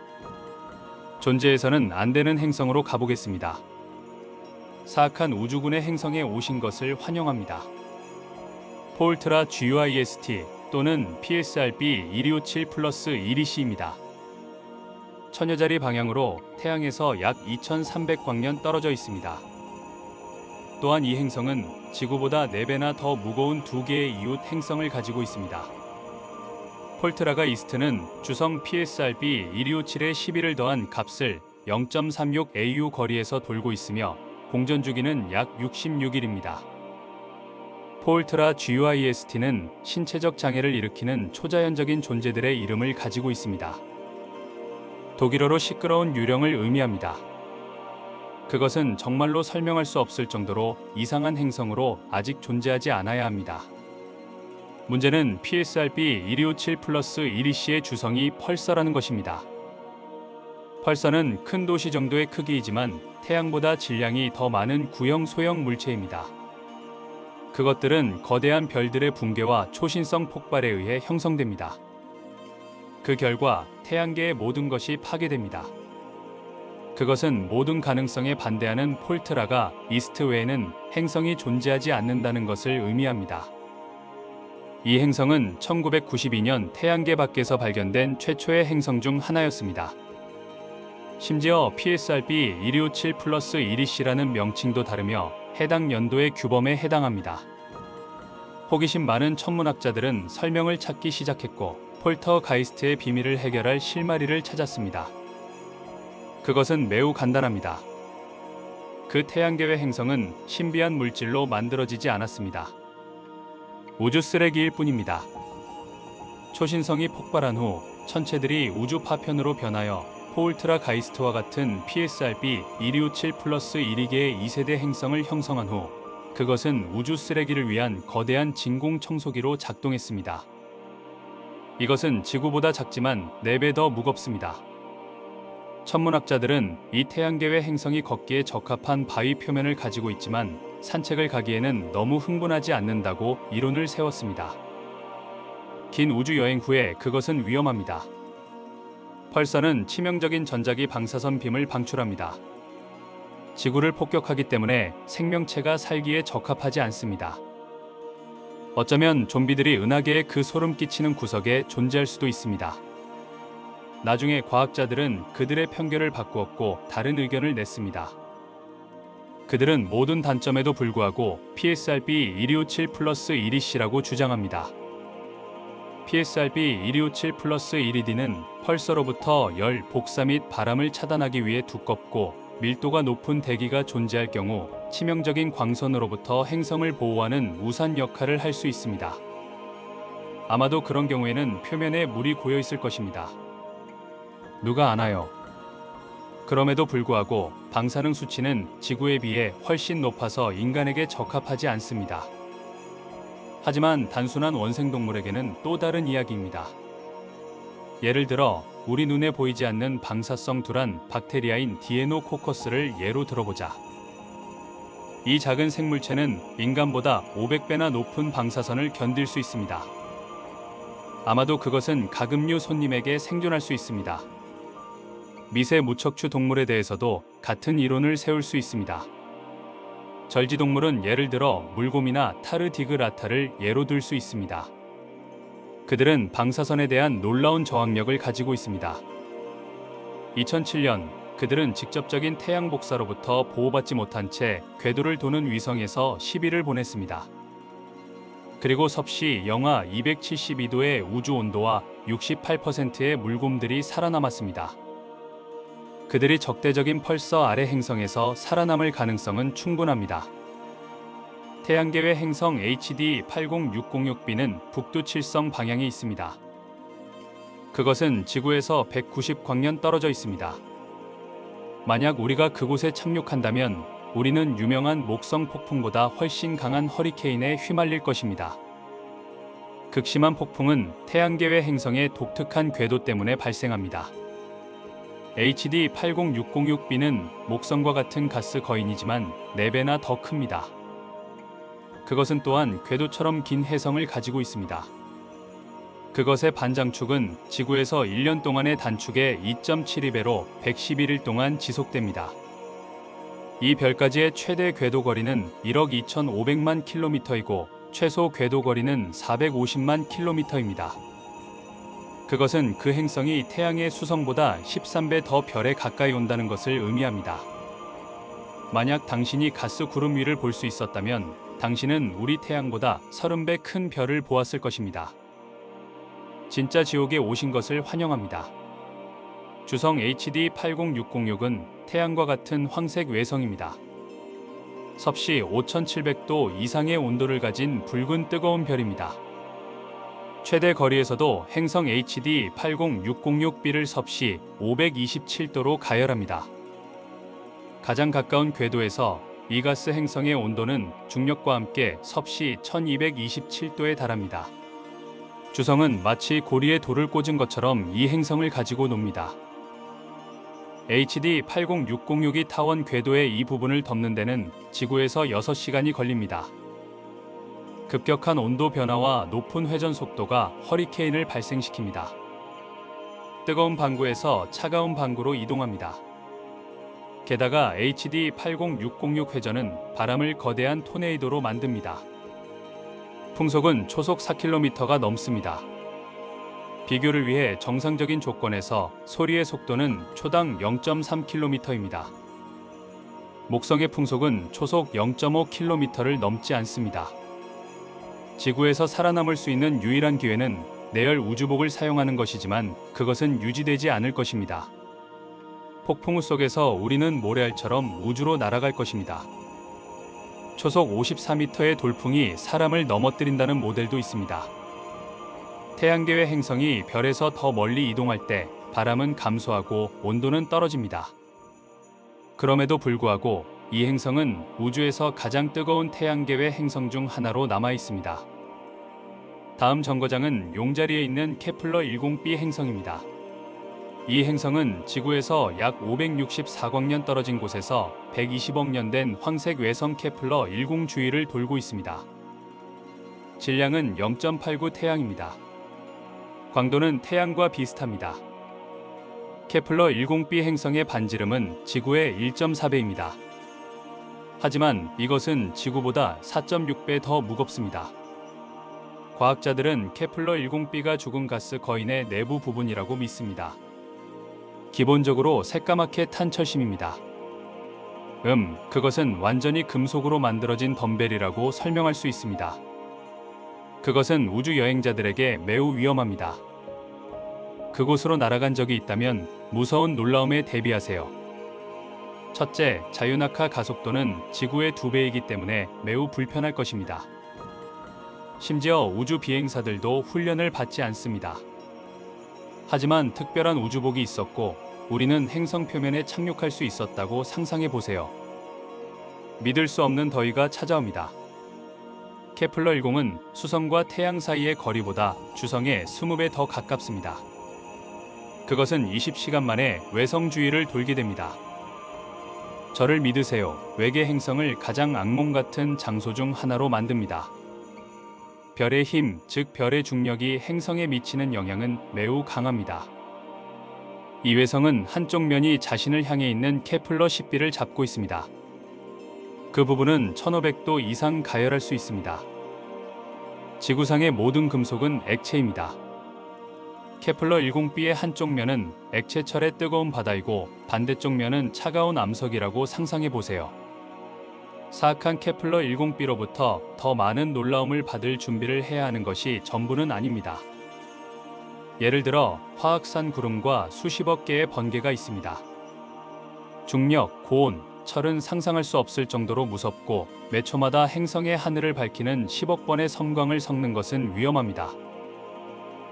존재해서는 안 되는 행성으로 가보겠습니다. 사악한 우주군의 행성에 오신 것을 환영합니다. 포울트라 GYST 또는 PSRB 1257 플러스 1EC입니다. 천여자리 방향으로 태양에서 약 2300광년 떨어져 있습니다. 또한 이 행성은 지구보다 4배나 더 무거운 두 개의 이웃 행성을 가지고 있습니다. 폴트라가 이스트는 주성 PSRB 1257에 11을 더한 값을 0.36 AU 거리에서 돌고 있으며 공전 주기는 약 66일입니다. 폴트라 GYST는 신체적 장애를 일으키는 초자연적인 존재들의 이름을 가지고 있습니다. 독일어로 시끄러운 유령을 의미합니다. 그것은 정말로 설명할 수 없을 정도로 이상한 행성으로 아직 존재하지 않아야 합니다. 문제는 PSRB 1257 플러스 1EC의 주성이 펄서라는 것입니다. 펄서는 큰 도시 정도의 크기이지만 태양보다 질량이 더 많은 구형 소형 물체입니다. 그것들은 거대한 별들의 붕괴와 초신성 폭발에 의해 형성됩니다. 그 결과 태양계의 모든 것이 파괴됩니다. 그것은 모든 가능성에 반대하는 폴트라가 이스트 외에는 행성이 존재하지 않는다는 것을 의미합니다. 이 행성은 1992년 태양계 밖에서 발견된 최초의 행성 중 하나였습니다. 심지어 PSRB 1257 플러스 1EC라는 명칭도 다르며 해당 연도의 규범에 해당합니다. 호기심 많은 천문학자들은 설명을 찾기 시작했고 폴터가이스트의 비밀을 해결할 실마리를 찾았습니다. 그것은 매우 간단합니다. 그 태양계의 행성은 신비한 물질로 만들어지지 않았습니다. 우주 쓰레기일 뿐입니다. 초신성이 폭발한 후 천체들이 우주 파편으로 변하여 포울트라가이스트와 같은 PSRB 1257 플러스 1위계의 2세대 행성을 형성한 후 그것은 우주 쓰레기를 위한 거대한 진공 청소기로 작동했습니다. 이것은 지구보다 작지만 4배 더 무겁습니다. 천문학자들은 이 태양계의 행성이 걷기에 적합한 바위 표면을 가지고 있지만 산책을 가기에는 너무 흥분하지 않는다고 이론을 세웠습니다. 긴 우주 여행 후에 그것은 위험합니다. 펄서는 치명적인 전자기 방사선 빔을 방출합니다. 지구를 폭격하기 때문에 생명체가 살기에 적합하지 않습니다. 어쩌면 좀비들이 은하계의 그 소름 끼치는 구석에 존재할 수도 있습니다. 나중에 과학자들은 그들의 편견을 바꾸었고 다른 의견을 냈습니다. 그들은 모든 단점에도 불구하고 PSRB 1257 플러스 1EC라고 주장합니다. PSRB 1257 플러스 1ED는 펄서로부터 열, 복사 및 바람을 차단하기 위해 두껍고 밀도가 높은 대기가 존재할 경우 치명적인 광선으로부터 행성을 보호하는 우산 역할을 할 수 있습니다. 아마도 그런 경우에는 표면에 물이 고여 있을 것입니다. 누가 아나요? 그럼에도 불구하고 방사능 수치는 지구에 비해 훨씬 높아서 인간에게 적합하지 않습니다. 하지만 단순한 원생동물에게는 또 다른 이야기입니다. 예를 들어 우리 눈에 보이지 않는 방사성 둔한 박테리아인 디에노코커스를 예로 들어보자. 이 작은 생물체는 인간보다 500배나 높은 방사선을 견딜 수 있습니다. 아마도 그것은 가금류 손님에게 생존할 수 있습니다. 미세 무척추 동물에 대해서도 같은 이론을 세울 수 있습니다. 절지동물은 예를 들어 물곰이나 타르디그라타를 예로 들 수 있습니다. 그들은 방사선에 대한 놀라운 저항력을 가지고 있습니다. 2007년 그들은 직접적인 태양 복사로부터 보호받지 못한 채 궤도를 도는 위성에서 10일을 보냈습니다. 그리고 섭씨 영하 272도의 우주 온도와 68%의 물곰들이 살아남았습니다. 그들이 적대적인 펄서 아래 행성에서 살아남을 가능성은 충분합니다. 태양계외 행성 HD 80606b는 북두 칠성 방향에 있습니다. 그것은 지구에서 190광년 떨어져 있습니다. 만약 우리가 그곳에 착륙한다면 우리는 유명한 목성 폭풍보다 훨씬 강한 허리케인에 휘말릴 것입니다. 극심한 폭풍은 태양계외 행성의 독특한 궤도 때문에 발생합니다. HD 80606b는 목성과 같은 가스 거인이지만 4배나 더 큽니다. 그것은 또한 궤도처럼 긴 해성을 가지고 있습니다. 그것의 반장축은 지구에서 1년 동안의 단축의 2.72배로 111일 동안 지속됩니다. 이 별까지의 최대 궤도 거리는 1억 2,500만 킬로미터이고 최소 궤도 거리는 450만 킬로미터입니다. 그것은 그 행성이 태양의 수성보다 13배 더 별에 가까이 온다는 것을 의미합니다. 만약 당신이 가스 구름 위를 볼 수 있었다면 당신은 우리 태양보다 30배 큰 별을 보았을 것입니다. 진짜 지옥에 오신 것을 환영합니다. 주성 HD 80606은 태양과 같은 황색 외성입니다. 섭씨 5700도 이상의 온도를 가진 붉은 뜨거운 별입니다. 최대 거리에서도 행성 HD 80606b를 섭씨 527도로 가열합니다. 가장 가까운 궤도에서 이 가스 행성의 온도는 중력과 함께 섭씨 1227도에 달합니다. 주성은 마치 고리에 돌을 꽂은 것처럼 이 행성을 가지고 놉니다. HD 80606이 타원 궤도의 이 부분을 덮는 데는 지구에서 6시간이 걸립니다. 급격한 온도 변화와 높은 회전 속도가 허리케인을 발생시킵니다. 뜨거운 방구에서 차가운 방구로 이동합니다. 게다가 HD 80606 회전은 바람을 거대한 토네이도로 만듭니다. 풍속은 초속 4km가 넘습니다. 비교를 위해 정상적인 조건에서 소리의 속도는 초당 0.3km입니다. 목성의 풍속은 초속 0.5km를 넘지 않습니다. 지구에서 살아남을 수 있는 유일한 기회는 내열 우주복을 사용하는 것이지만 그것은 유지되지 않을 것입니다. 폭풍우 속에서 우리는 모래알처럼 우주로 날아갈 것입니다. 초속 54m의 돌풍이 사람을 넘어뜨린다는 모델도 있습니다. 태양계외 행성이 별에서 더 멀리 이동할 때 바람은 감소하고 온도는 떨어집니다. 그럼에도 불구하고 이 행성은 우주에서 가장 뜨거운 태양계외 행성 중 하나로 남아 있습니다. 다음 정거장은 용자리에 있는 케플러 10b 행성입니다. 이 행성은 지구에서 약 564광년 떨어진 곳에서 120억 년 된 황색 외성 케플러 10 주위를 돌고 있습니다. 질량은 0.89 태양입니다. 광도는 태양과 비슷합니다. 케플러 10b 행성의 반지름은 지구의 1.4배입니다. 하지만 이것은 지구보다 4.6배 더 무겁습니다. 과학자들은 케플러 10b가 죽은 가스 거인의 내부 부분이라고 믿습니다. 기본적으로 새까맣게 탄 철심입니다. 그것은 완전히 금속으로 만들어진 덤벨이라고 설명할 수 있습니다. 그것은 우주 여행자들에게 매우 위험합니다. 그곳으로 날아간 적이 있다면 무서운 놀라움에 대비하세요. 첫째, 자유낙하 가속도는 지구의 2배이기 때문에 매우 불편할 것입니다. 심지어 우주 비행사들도 훈련을 받지 않습니다. 하지만 특별한 우주복이 있었고 우리는 행성 표면에 착륙할 수 있었다고 상상해 보세요. 믿을 수 없는 더위가 찾아옵니다. 케플러 1공은 수성과 태양 사이의 거리보다 주성에 20배 더 가깝습니다. 그것은 20시간 만에 외성 주위를 돌게 됩니다. 저를 믿으세요. 외계 행성을 가장 악몽 같은 장소 중 하나로 만듭니다. 별의 힘, 즉 별의 중력이 행성에 미치는 영향은 매우 강합니다. 이 외성은 한쪽 면이 자신을 향해 있는 케플러 10b를 잡고 있습니다. 그 부분은 1500도 이상 가열할 수 있습니다. 지구상의 모든 금속은 액체입니다. 케플러 10b의 한쪽 면은 액체철의 뜨거운 바다이고 반대쪽 면은 차가운 암석이라고 상상해 보세요. 사악한 케플러 10b로부터 더 많은 놀라움을 받을 준비를 해야 하는 것이 전부는 아닙니다. 예를 들어 화학산 구름과 수십억 개의 번개가 있습니다. 중력, 고온, 철은 상상할 수 없을 정도로 무섭고 매 초마다 행성의 하늘을 밝히는 10억 번의 섬광을 섞는 것은 위험합니다.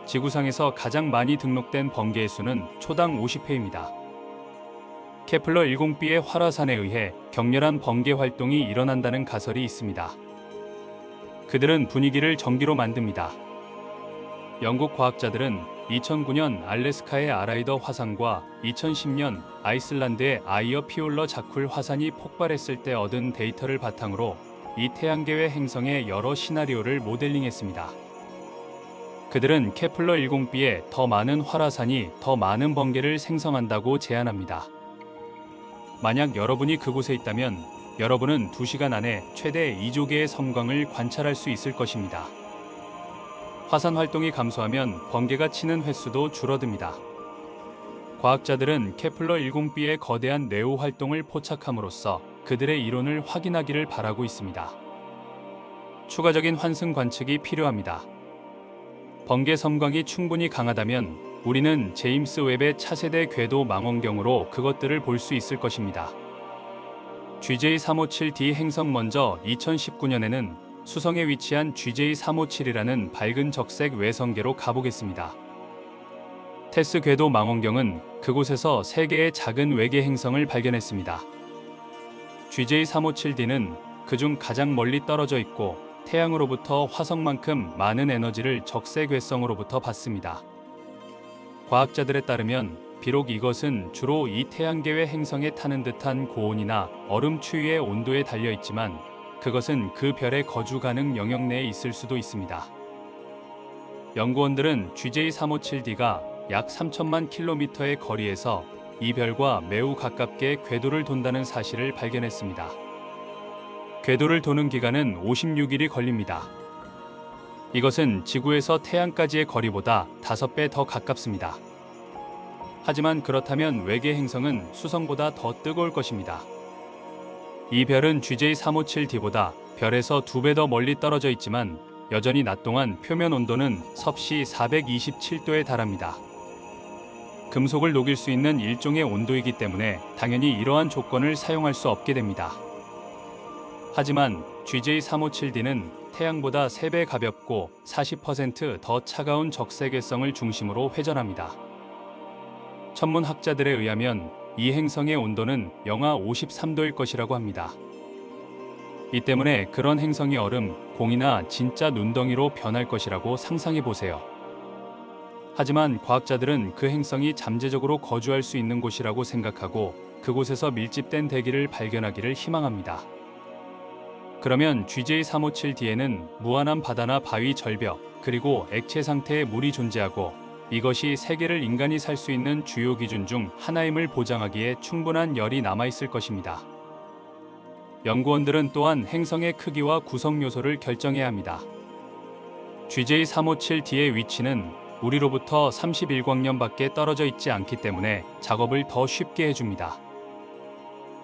지구상에서 가장 많이 등록된 번개의 수는 초당 50회입니다. 케플러 10b의 활화산에 의해 격렬한 번개 활동이 일어난다는 가설이 있습니다. 그들은 분위기를 전기로 만듭니다. 영국 과학자들은 2009년 알래스카의 아라이더 화산과 2010년 아이슬란드의 아이어 피올러 자쿨 화산이 폭발했을 때 얻은 데이터를 바탕으로 이 태양계외 행성의 여러 시나리오를 모델링했습니다. 그들은 케플러 10b에 더 많은 활화산이 더 많은 번개를 생성한다고 제안합니다. 만약 여러분이 그곳에 있다면 여러분은 2시간 안에 최대 2조 개의 섬광을 관찰할 수 있을 것입니다. 화산 활동이 감소하면 번개가 치는 횟수도 줄어듭니다. 과학자들은 케플러 10b의 거대한 네오 활동을 포착함으로써 그들의 이론을 확인하기를 바라고 있습니다. 추가적인 환승 관측이 필요합니다. 번개 섬광이 충분히 강하다면 우리는 제임스 웹의 차세대 궤도 망원경으로 그것들을 볼 수 있을 것입니다. GJ357d 행성 먼저 2019년에는 수성에 위치한 GJ357이라는 밝은 적색 외성계로 가보겠습니다. 테스 궤도 망원경은 그곳에서 3개의 작은 외계 행성을 발견했습니다. GJ357d는 그중 가장 멀리 떨어져 있고 태양으로부터 화성만큼 많은 에너지를 적색 외성으로부터 받습니다. 과학자들에 따르면 비록 이것은 주로 이 태양계외 행성에 타는 듯한 고온이나 얼음 추위의 온도에 달려 있지만 그것은 그 별의 거주 가능 영역 내에 있을 수도 있습니다. 연구원들은 GJ357d가 약 3천만 킬로미터의 거리에서 이 별과 매우 가깝게 궤도를 돈다는 사실을 발견했습니다. 궤도를 도는 기간은 56일이 걸립니다. 이것은 지구에서 태양까지의 거리보다 5배 더 가깝습니다. 하지만 그렇다면 외계 행성은 수성보다 더 뜨거울 것입니다. 이 별은 GJ357d보다 별에서 2배 더 멀리 떨어져 있지만 여전히 낮 동안 표면 온도는 섭씨 427도에 달합니다. 금속을 녹일 수 있는 일종의 온도이기 때문에 당연히 이러한 조건을 사용할 수 없게 됩니다. 하지만 GJ357d는 태양보다 3배 가볍고 40%더 차가운 적색외성을 중심으로 회전합니다. 천문학자들에 의하면 이 행성의 온도는 영하 53도일 것이라고 합니다. 이 때문에 그런 행성이 얼음, 공이나 진짜 눈덩이로 변할 것이라고 상상해 보세요. 하지만 과학자들은 그 행성이 잠재적으로 거주할 수 있는 곳이라고 생각하고 그곳에서 밀집된 대기를 발견하기를 희망합니다. 그러면 GJ357d에는 무한한 바다나 바위 절벽, 그리고 액체 상태의 물이 존재하고 이것이 세계를 인간이 살 수 있는 주요 기준 중 하나임을 보장하기에 충분한 열이 남아있을 것입니다. 연구원들은 또한 행성의 크기와 구성 요소를 결정해야 합니다. GJ357d의 위치는 우리로부터 31광년밖에 떨어져 있지 않기 때문에 작업을 더 쉽게 해줍니다.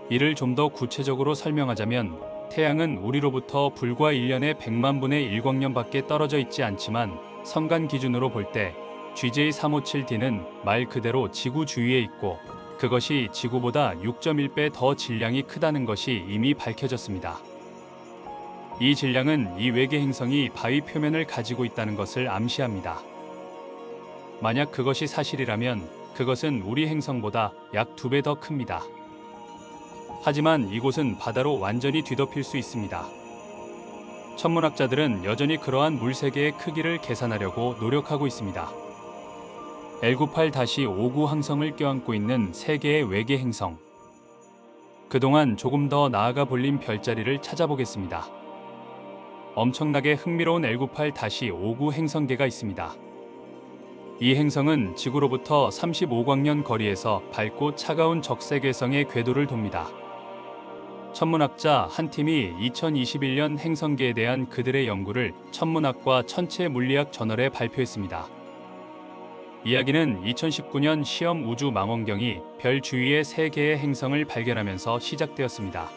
이를 좀 더 구체적으로 설명하자면 태양은 우리로부터 불과 1년에 100만 분의 1광년밖에 떨어져 있지 않지만 성간 기준으로 볼 때 GJ357d는 말 그대로 지구 주위에 있고 그것이 지구보다 6.1배 더 질량이 크다는 것이 이미 밝혀졌습니다. 이 질량은 이 외계 행성이 바위 표면을 가지고 있다는 것을 암시합니다. 만약 그것이 사실이라면 그것은 우리 행성보다 약 2배 더 큽니다. 하지만 이곳은 바다로 완전히 뒤덮일 수 있습니다. 천문학자들은 여전히 그러한 물세계의 크기를 계산하려고 노력하고 있습니다. L98-59 항성을 껴안고 있는 세계의 외계 행성. 그동안 조금 더 나아가 볼린 별자리를 찾아보겠습니다. 엄청나게 흥미로운 L98-59 행성계가 있습니다. 이 행성은 지구로부터 35광년 거리에서 밝고 차가운 적색외성의 궤도를 돕니다. 천문학자 한 팀이 2021년 행성계에 대한 그들의 연구를 천문학과 천체물리학 저널에 발표했습니다. 이야기는 2019년 시험 우주 망원경이 별 주위의 3개의 행성을 발견하면서 시작되었습니다.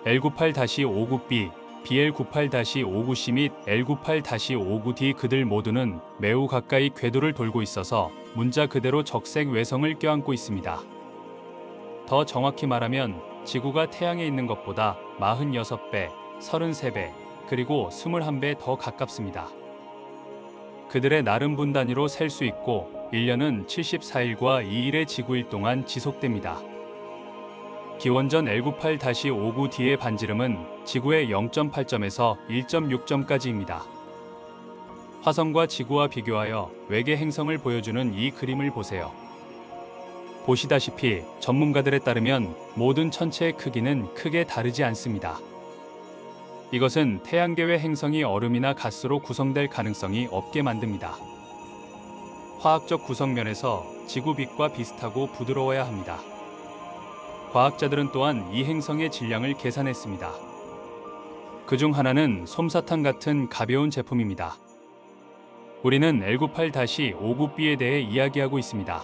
L98-59b, BL98-59c 및 L98-59d 그들 모두는 매우 가까이 궤도를 돌고 있어서 문자 그대로 적색 외성을 껴안고 있습니다. 더 정확히 말하면 지구가 태양에 있는 것보다 46배, 33배, 그리고 21배 더 가깝습니다. 그들의 나름 분 단위로 셀 수 있고 1년은 74일과 2일의 지구일 동안 지속됩니다. 기원전 L98-59D의 반지름은 지구의 0.8점에서 1.6점까지입니다. 화성과 지구와 비교하여 외계 행성을 보여주는 이 그림을 보세요. 보시다시피 전문가들에 따르면 모든 천체의 크기는 크게 다르지 않습니다. 이것은 태양계외 행성이 얼음이나 가스로 구성될 가능성이 없게 만듭니다. 화학적 구성면에서 지구빛과 비슷하고 부드러워야 합니다. 과학자들은 또한 이 행성의 질량을 계산했습니다. 그중 하나는 솜사탕 같은 가벼운 제품입니다. 우리는 L98-59b에 대해 이야기하고 있습니다.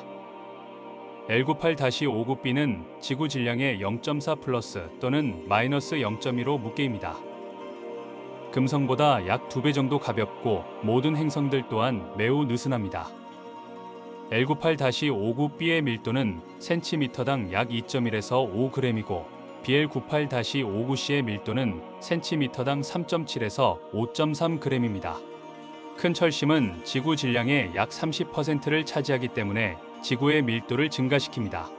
L98-59b는 지구 질량의 0.4 플러스 또는 마이너스 0.15 무게입니다. 금성보다 약 2배 정도 가볍고 모든 행성들 또한 매우 느슨합니다. L98-59b의 밀도는 cm당 약 2.1에서 5g이고 BL98-59c의 밀도는 cm당 3.7에서 5.3g입니다. 큰 철심은 지구 질량의 약 30%를 차지하기 때문에 지구의 밀도를 증가시킵니다.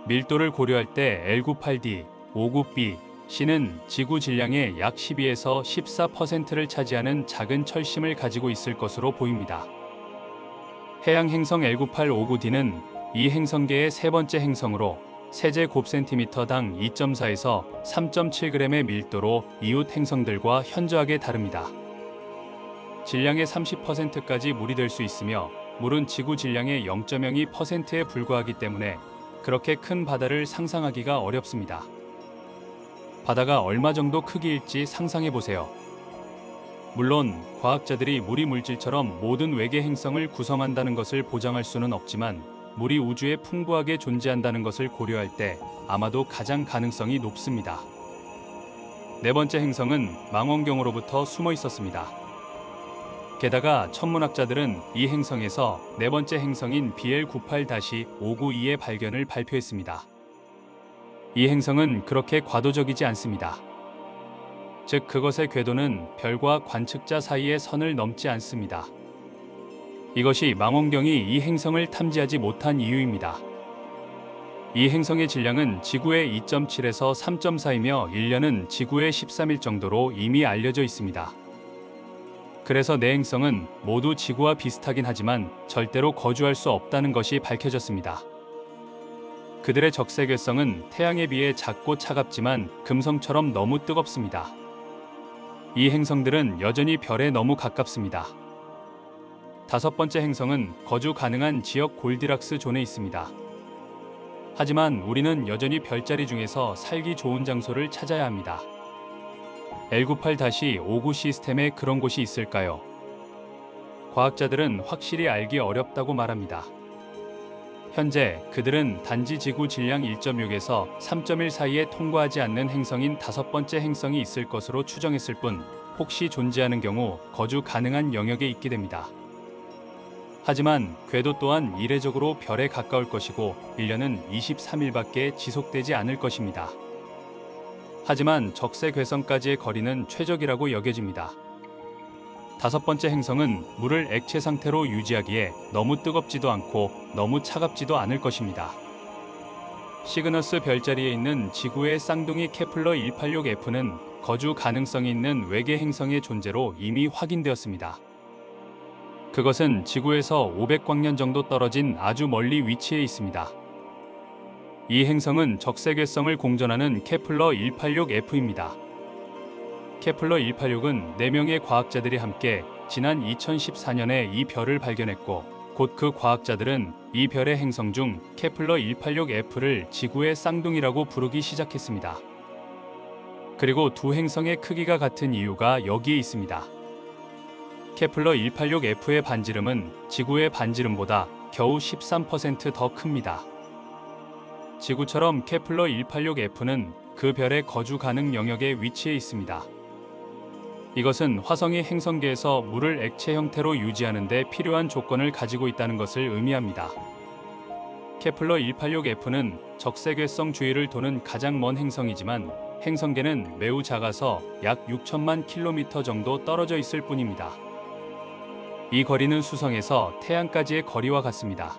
밀도를 고려할 때 L98D, 59B, C는 지구 질량의 약 12에서 14%를 차지하는 작은 철심을 가지고 있을 것으로 보입니다. 해양 행성 L9859D는 이 행성계의 세 번째 행성으로 세제곱센티미터당 2.4에서 3.7g의 밀도로 이웃 행성들과 현저하게 다릅니다. 질량의 30%까지 물이 될 수 있으며 물은 지구 질량의 0.02%에 불과하기 때문에 그렇게 큰 바다를 상상하기가 어렵습니다. 바다가 얼마 정도 크기일지 상상해 보세요. 물론 과학자들이 물이 물질처럼 모든 외계 행성을 구성한다는 것을 보장할 수는 없지만 물이 우주에 풍부하게 존재한다는 것을 고려할 때 아마도 가장 가능성이 높습니다. 네 번째 행성은 망원경으로부터 숨어 있었습니다. 게다가 천문학자들은 이 행성에서 네 번째 행성인 BL98-592의 발견을 발표했습니다. 이 행성은 그렇게 과도적이지 않습니다. 즉 그것의 궤도는 별과 관측자 사이의 선을 넘지 않습니다. 이것이 망원경이 이 행성을 탐지하지 못한 이유입니다. 이 행성의 질량은 지구의 2.7에서 3.4이며 1년은 지구의 13일 정도로 이미 알려져 있습니다. 그래서 네 행성은 모두 지구와 비슷하긴 하지만 절대로 거주할 수 없다는 것이 밝혀졌습니다. 그들의 적색외성은 태양에 비해 작고 차갑지만 금성처럼 너무 뜨겁습니다. 이 행성들은 여전히 별에 너무 가깝습니다. 다섯 번째 행성은 거주 가능한 지역 골디락스 존에 있습니다. 하지만 우리는 여전히 별자리 중에서 살기 좋은 장소를 찾아야 합니다. L98-59 시스템에 그런 곳이 있을까요? 과학자들은 확실히 알기 어렵다고 말합니다. 현재 그들은 단지 지구 질량 1.6에서 3.1 사이에 통과하지 않는 행성인 다섯 번째 행성이 있을 것으로 추정했을 뿐 혹시 존재하는 경우 거주 가능한 영역에 있게 됩니다. 하지만 궤도 또한 이례적으로 별에 가까울 것이고 1년은 23일밖에 지속되지 않을 것입니다. 하지만 적세 궤성까지의 거리는 최적이라고 여겨집니다. 다섯 번째 행성은 물을 액체 상태로 유지하기에 너무 뜨겁지도 않고 너무 차갑지도 않을 것입니다. 시그너스 별자리에 있는 지구의 쌍둥이 케플러 186F는 거주 가능성이 있는 외계 행성의 존재로 이미 확인되었습니다. 그것은 지구에서 500광년 정도 떨어진 아주 멀리 위치해 있습니다. 이 행성은 적세궤성을 공전하는 케플러 186F입니다. 케플러 186은 4명의 과학자들이 함께 지난 2014년에 이 별을 발견했고, 곧 그 과학자들은 이 별의 행성 중 케플러 186F를 지구의 쌍둥이라고 부르기 시작했습니다. 그리고 두 행성의 크기가 같은 이유가 여기에 있습니다. 케플러 186F의 반지름은 지구의 반지름보다 겨우 13% 더 큽니다. 지구처럼 케플러 186F는 그 별의 거주 가능 영역에 위치해 있습니다. 이것은 화성이 행성계에서 물을 액체 형태로 유지하는 데 필요한 조건을 가지고 있다는 것을 의미합니다. 케플러 186F는 적세궤성 주위를 도는 가장 먼 행성이지만 행성계는 매우 작아서 약 6천만 킬로미터 정도 떨어져 있을 뿐입니다. 이 거리는 수성에서 태양까지의 거리와 같습니다.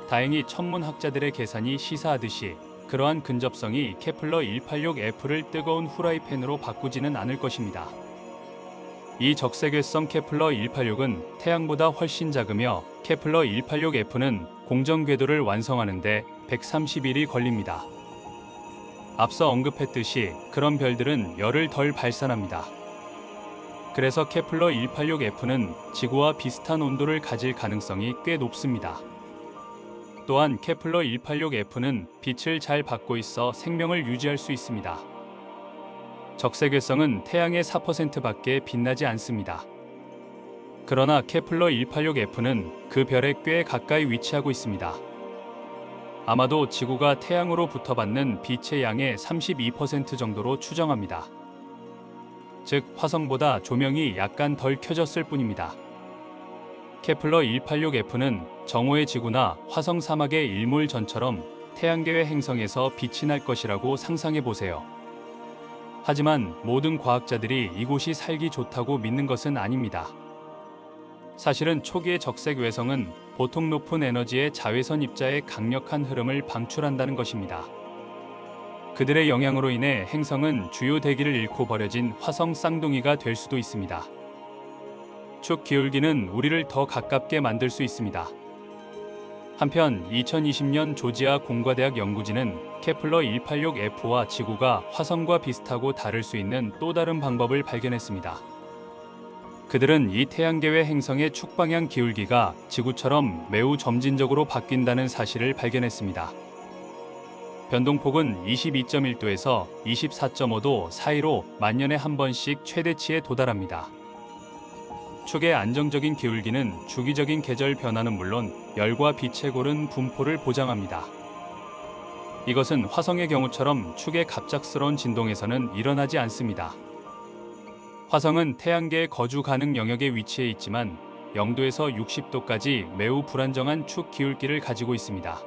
다행히 천문학자들의 계산이 시사하듯이 그러한 근접성이 케플러 186F를 뜨거운 후라이팬으로 바꾸지는 않을 것입니다. 이 적세궤성 케플러 186은 태양보다 훨씬 작으며 케플러 186F는 공전 궤도를 완성하는 데 130일이 걸립니다. 앞서 언급했듯이 그런 별들은 열을 덜 발산합니다. 그래서 케플러 186F는 지구와 비슷한 온도를 가질 가능성이 꽤 높습니다. 또한 케플러 186F는 빛을 잘 받고 있어 생명을 유지할 수 있습니다. 적세궤성은 태양의 4%밖에 빛나지 않습니다. 그러나 케플러 186F는 그 별에 꽤 가까이 위치하고 있습니다. 아마도 지구가 태양으로부터 받는 빛의 양의 32% 정도로 추정합니다. 즉 화성보다 조명이 약간 덜 켜졌을 뿐입니다. 케플러 186F는 정오의 지구나 화성 사막의 일몰 전처럼 태양계의 행성에서 빛이 날 것이라고 상상해 보세요. 하지만 모든 과학자들이 이곳이 살기 좋다고 믿는 것은 아닙니다. 사실은 초기의 적색 외성은 보통 높은 에너지의 자외선 입자의 강력한 흐름을 방출한다는 것입니다. 그들의 영향으로 인해 행성은 주요 대기를 잃고 버려진 화성 쌍둥이가 될 수도 있습니다. 축 기울기는 우리를 더 가깝게 만들 수 있습니다. 한편 2020년 조지아 공과대학 연구진은 케플러 186F와 지구가 화성과 비슷하고 다를 수 있는 또 다른 방법을 발견했습니다. 그들은 이 태양계외 행성의 축 방향 기울기가 지구처럼 매우 점진적으로 바뀐다는 사실을 발견했습니다. 변동폭은 22.1도에서 24.5도 사이로 만년에 한 번씩 최대치에 도달합니다. 축의 안정적인 기울기는 주기적인 계절 변화는 물론 열과 빛의 고른 분포를 보장합니다. 이것은 화성의 경우처럼 축의 갑작스러운 진동에서는 일어나지 않습니다. 화성은 태양계의 거주 가능 영역에 위치해 있지만 0도에서 60도까지 매우 불안정한 축 기울기를 가지고 있습니다.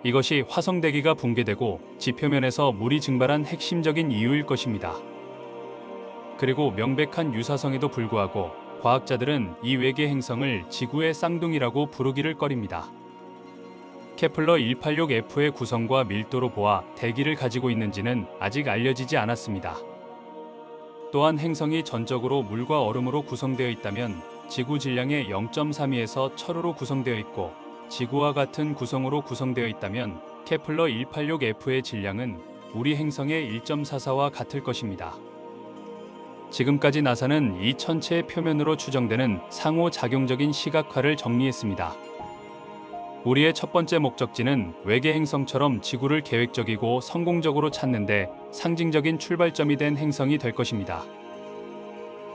이것이 화성 대기가 붕괴되고 지표면에서 물이 증발한 핵심적인 이유일 것입니다. 그리고 명백한 유사성에도 불구하고 과학자들은 이 외계 행성을 지구의 쌍둥이라고 부르기를 꺼립니다. 케플러 186F의 구성과 밀도로 보아 대기를 가지고 있는지는 아직 알려지지 않았습니다. 또한 행성이 전적으로 물과 얼음으로 구성되어 있다면 지구 질량의 0.32에서 철으로 구성되어 있고 지구와 같은 구성으로 구성되어 있다면 케플러 186F의 질량은 우리 행성의 1.44와 같을 것입니다. 지금까지 나사는 이 천체의 표면으로 추정되는 상호작용적인 시각화를 정리했습니다. 우리의 첫 번째 목적지는 외계 행성처럼 지구를 계획적이고 성공적으로 찾는데 상징적인 출발점이 된 행성이 될 것입니다.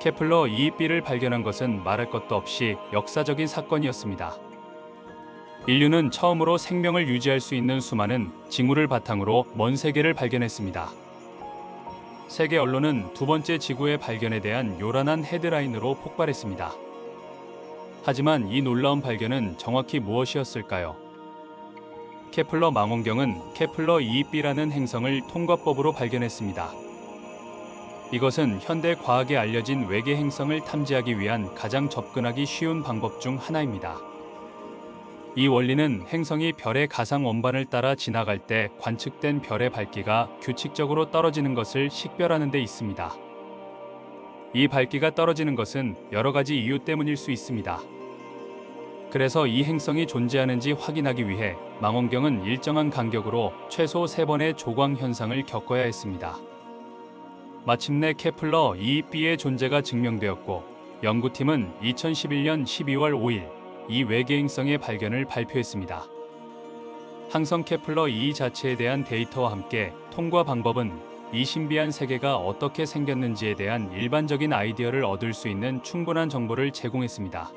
케플러 2B를 발견한 것은 말할 것도 없이 역사적인 사건이었습니다. 인류는 처음으로 생명을 유지할 수 있는 수많은 징후를 바탕으로 먼 세계를 발견했습니다. 세계 언론은 두 번째 지구의 발견에 대한 요란한 헤드라인으로 폭발했습니다. 하지만 이 놀라운 발견은 정확히 무엇이었을까요? 케플러 망원경은 케플러 2b라는 행성을 통과법으로 발견했습니다. 이것은 현대 과학에 알려진 외계 행성을 탐지하기 위한 가장 접근하기 쉬운 방법 중 하나입니다. 이 원리는 행성이 별의 가상 원반을 따라 지나갈 때 관측된 별의 밝기가 규칙적으로 떨어지는 것을 식별하는 데 있습니다. 이 밝기가 떨어지는 것은 여러 가지 이유 때문일 수 있습니다. 그래서 이 행성이 존재하는지 확인하기 위해 망원경은 일정한 간격으로 최소 3번의 조광 현상을 겪어야 했습니다. 마침내 케플러 2b의 존재가 증명되었고, 연구팀은 2011년 12월 5일 이 외계 행성의 발견을 발표했습니다. 항성 케플러 2 자체에 대한 데이터와 함께 통과 방법은 이 신비한 세계가 어떻게 생겼는지에 대한 일반적인 아이디어를 얻을 수 있는 충분한 정보를 제공했습니다.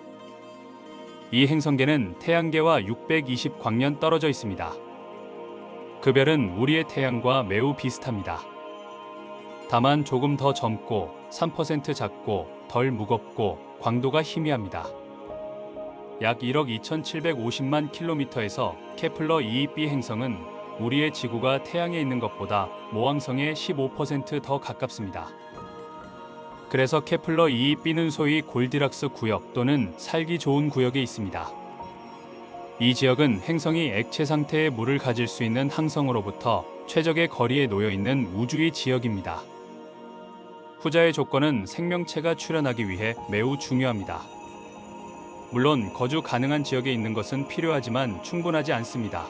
이 행성계는 태양계와 620광년 떨어져 있습니다. 그 별은 우리의 태양과 매우 비슷합니다. 다만 조금 더 젊고 3% 작고 덜 무겁고 광도가 희미합니다. 약 1억 2,750만 킬로미터에서 케플러 2b 행성은 우리의 지구가 태양에 있는 것보다 모항성의 15% 더 가깝습니다. 그래서 케플러 2b는 소위 골디락스 구역 또는 살기 좋은 구역에 있습니다. 이 지역은 행성이 액체 상태의 물을 가질 수 있는 항성으로부터 최적의 거리에 놓여 있는 우주의 지역입니다. 후자의 조건은 생명체가 출현하기 위해 매우 중요합니다. 물론 거주 가능한 지역에 있는 것은 필요하지만 충분하지 않습니다.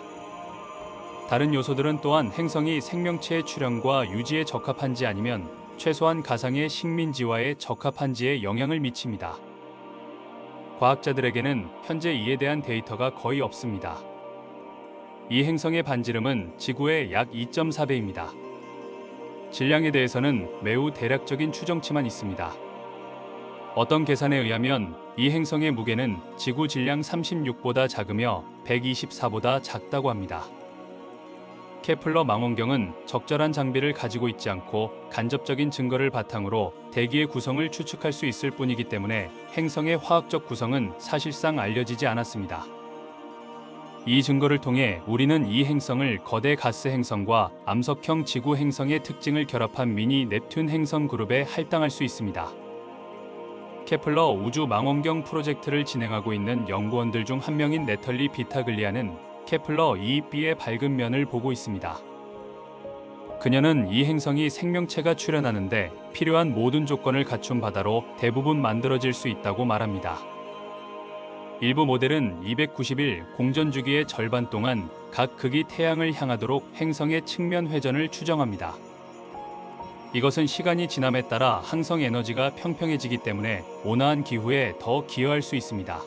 다른 요소들은 또한 행성이 생명체의 출현과 유지에 적합한지 아니면 최소한 가상의 식민지와의 적합한지에 영향을 미칩니다. 과학자들에게는 현재 이에 대한 데이터가 거의 없습니다. 이 행성의 반지름은 지구의 약 2.4배입니다. 질량에 대해서는 매우 대략적인 추정치만 있습니다. 어떤 계산에 의하면 이 행성의 무게는 지구 질량 36보다 작으며 124보다 작다고 합니다. 케플러 망원경은 적절한 장비를 가지고 있지 않고 간접적인 증거를 바탕으로 대기의 구성을 추측할 수 있을 뿐이기 때문에 행성의 화학적 구성은 사실상 알려지지 않았습니다. 이 증거를 통해 우리는 이 행성을 거대 가스 행성과 암석형 지구 행성의 특징을 결합한 미니 넵튠 행성 그룹에 할당할 수 있습니다. 케플러 우주 망원경 프로젝트를 진행하고 있는 연구원들 중 한 명인 네털리 비타글리아는 케플러 2b의 밝은 면을 보고 있습니다. 그녀는 이 행성이 생명체가 출현하는데 필요한 모든 조건을 갖춘 바다로 대부분 만들어질 수 있다고 말합니다. 일부 모델은 290일 공전 주기의 절반 동안 각 극이 태양을 향하도록 행성의 측면 회전을 추정합니다. 이것은 시간이 지남에 따라 항성 에너지가 평평해지기 때문에 온화한 기후에 더 기여할 수 있습니다.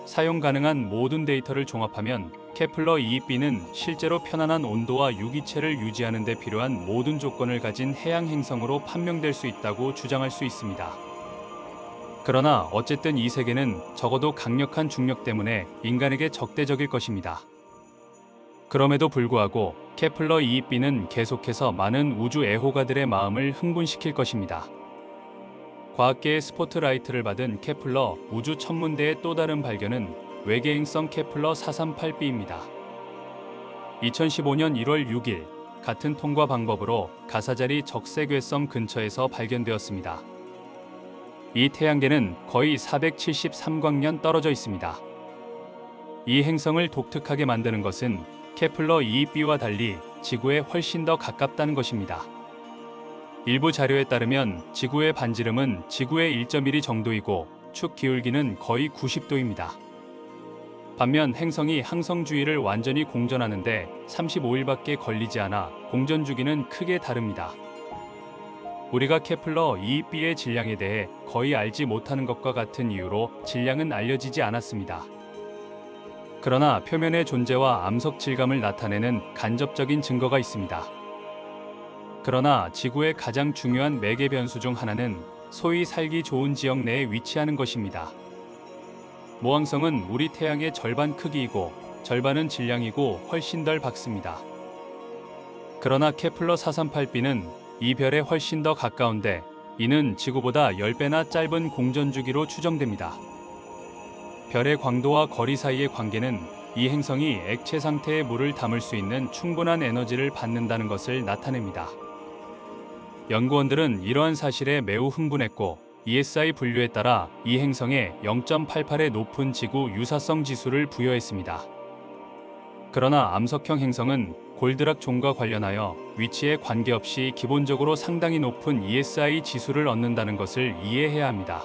사용 가능한 모든 데이터를 종합하면 케플러 2b는 실제로 편안한 온도와 유기체를 유지하는 데 필요한 모든 조건을 가진 해양 행성으로 판명될 수 있다고 주장할 수 있습니다. 그러나 어쨌든 이 세계는 적어도 강력한 중력 때문에 인간에게 적대적일 것입니다. 그럼에도 불구하고 케플러 2b는 계속해서 많은 우주 애호가들의 마음을 흥분시킬 것입니다. 과학계의 스포트라이트를 받은 케플러 우주 천문대의 또 다른 발견은 외계 행성 케플러 438b입니다. 2015년 1월 6일 같은 통과 방법으로 가사자리 적색외성 근처에서 발견되었습니다. 이 태양계는 거의 473광년 떨어져 있습니다. 이 행성을 독특하게 만드는 것은 케플러 2b와 달리 지구에 훨씬 더 가깝다는 것입니다. 일부 자료에 따르면 지구의 반지름은 지구의 1.1이 정도이고 축 기울기는 거의 90도입니다. 반면 행성이 항성 주위를 완전히 공전하는데 35일밖에 걸리지 않아 공전 주기는 크게 다릅니다. 우리가 케플러 2b의 질량에 대해 거의 알지 못하는 것과 같은 이유로 질량은 알려지지 않았습니다. 그러나 표면의 존재와 암석 질감을 나타내는 간접적인 증거가 있습니다. 그러나 지구의 가장 중요한 매개 변수 중 하나는 소위 살기 좋은 지역 내에 위치하는 것입니다. 모항성은 우리 태양의 절반 크기이고 절반은 질량이고 훨씬 덜 밝습니다. 그러나 케플러 438b는 이 별에 훨씬 더 가까운데 이는 지구보다 10배나 짧은 공전 주기로 추정됩니다. 별의 광도와 거리 사이의 관계는 이 행성이 액체 상태의 물을 담을 수 있는 충분한 에너지를 받는다는 것을 나타냅니다. 연구원들은 이러한 사실에 매우 흥분했고 ESI 분류에 따라 이 행성에 0.88의 높은 지구 유사성 지수를 부여했습니다. 그러나 암석형 행성은 골드락 존과 관련하여 위치에 관계없이 기본적으로 상당히 높은 ESI 지수를 얻는다는 것을 이해해야 합니다.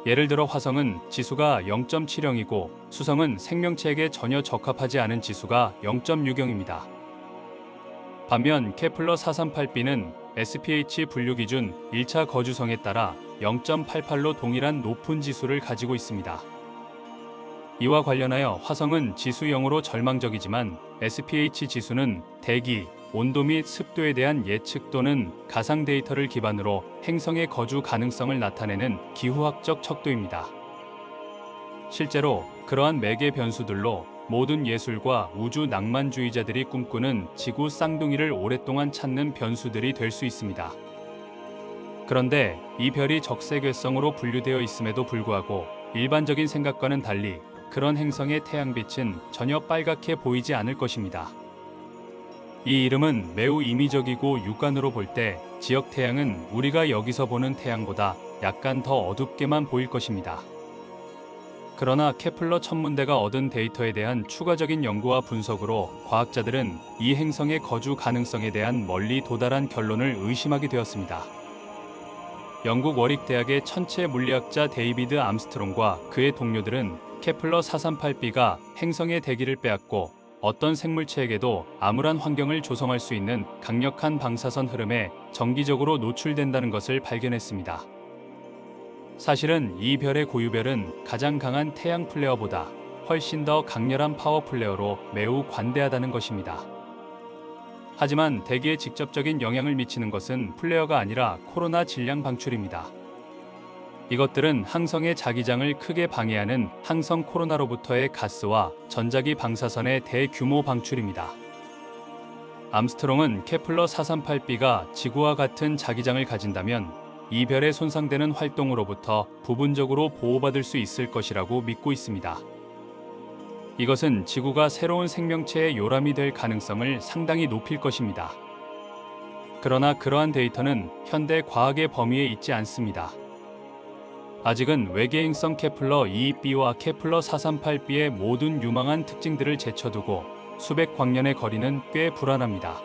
예를 들어 화성은 지수가 0.70이고 수성은 생명체에게 전혀 적합하지 않은 지수가 0.60입니다. 반면 케플러 438b는 SPH 분류 기준 1차 거주성에 따라 0.88로 동일한 높은 지수를 가지고 있습니다. 이와 관련하여 화성은 지수 0으로 절망적이지만 SPH 지수는 대기, 온도 및 습도에 대한 예측 또는 가상 데이터를 기반으로 행성의 거주 가능성을 나타내는 기후학적 척도입니다. 실제로 그러한 매개 변수들로 모든 예술과 우주 낭만주의자들이 꿈꾸는 지구 쌍둥이를 오랫동안 찾는 변수들이 될 수 있습니다. 그런데 이 별이 적색외성으로 분류되어 있음에도 불구하고 일반적인 생각과는 달리 그런 행성의 태양빛은 전혀 빨갛게 보이지 않을 것입니다. 이 이름은 매우 임의적이고 육안으로 볼 때 지역 태양은 우리가 여기서 보는 태양보다 약간 더 어둡게만 보일 것입니다. 그러나 케플러 천문대가 얻은 데이터에 대한 추가적인 연구와 분석으로 과학자들은 이 행성의 거주 가능성에 대한 멀리 도달한 결론을 의심하게 되었습니다. 영국 워릭대학의 천체 물리학자 데이비드 암스트롱과 그의 동료들은 케플러 438b가 행성의 대기를 빼앗고 어떤 생물체에게도 암울한 환경을 조성할 수 있는 강력한 방사선 흐름에 정기적으로 노출된다는 것을 발견했습니다. 사실은 이 별의 고유별은 가장 강한 태양 플레어보다 훨씬 더 강렬한 파워 플레어로 매우 관대하다는 것입니다. 하지만 대기에 직접적인 영향을 미치는 것은 플레어가 아니라 코로나 질량 방출입니다. 이것들은 항성의 자기장을 크게 방해하는 항성 코로나로부터의 가스와 전자기 방사선의 대규모 방출입니다. 암스트롱은 케플러 438b가 지구와 같은 자기장을 가진다면 이 별의 손상되는 활동으로부터 부분적으로 보호받을 수 있을 것이라고 믿고 있습니다. 이것은 지구가 새로운 생명체의 요람이 될 가능성을 상당히 높일 것입니다. 그러나 그러한 데이터는 현대 과학의 범위에 있지 않습니다. 아직은 외계행성 케플러 2b와 케플러 438b의 모든 유망한 특징들을 제쳐두고 수백 광년의 거리는 꽤 불안합니다.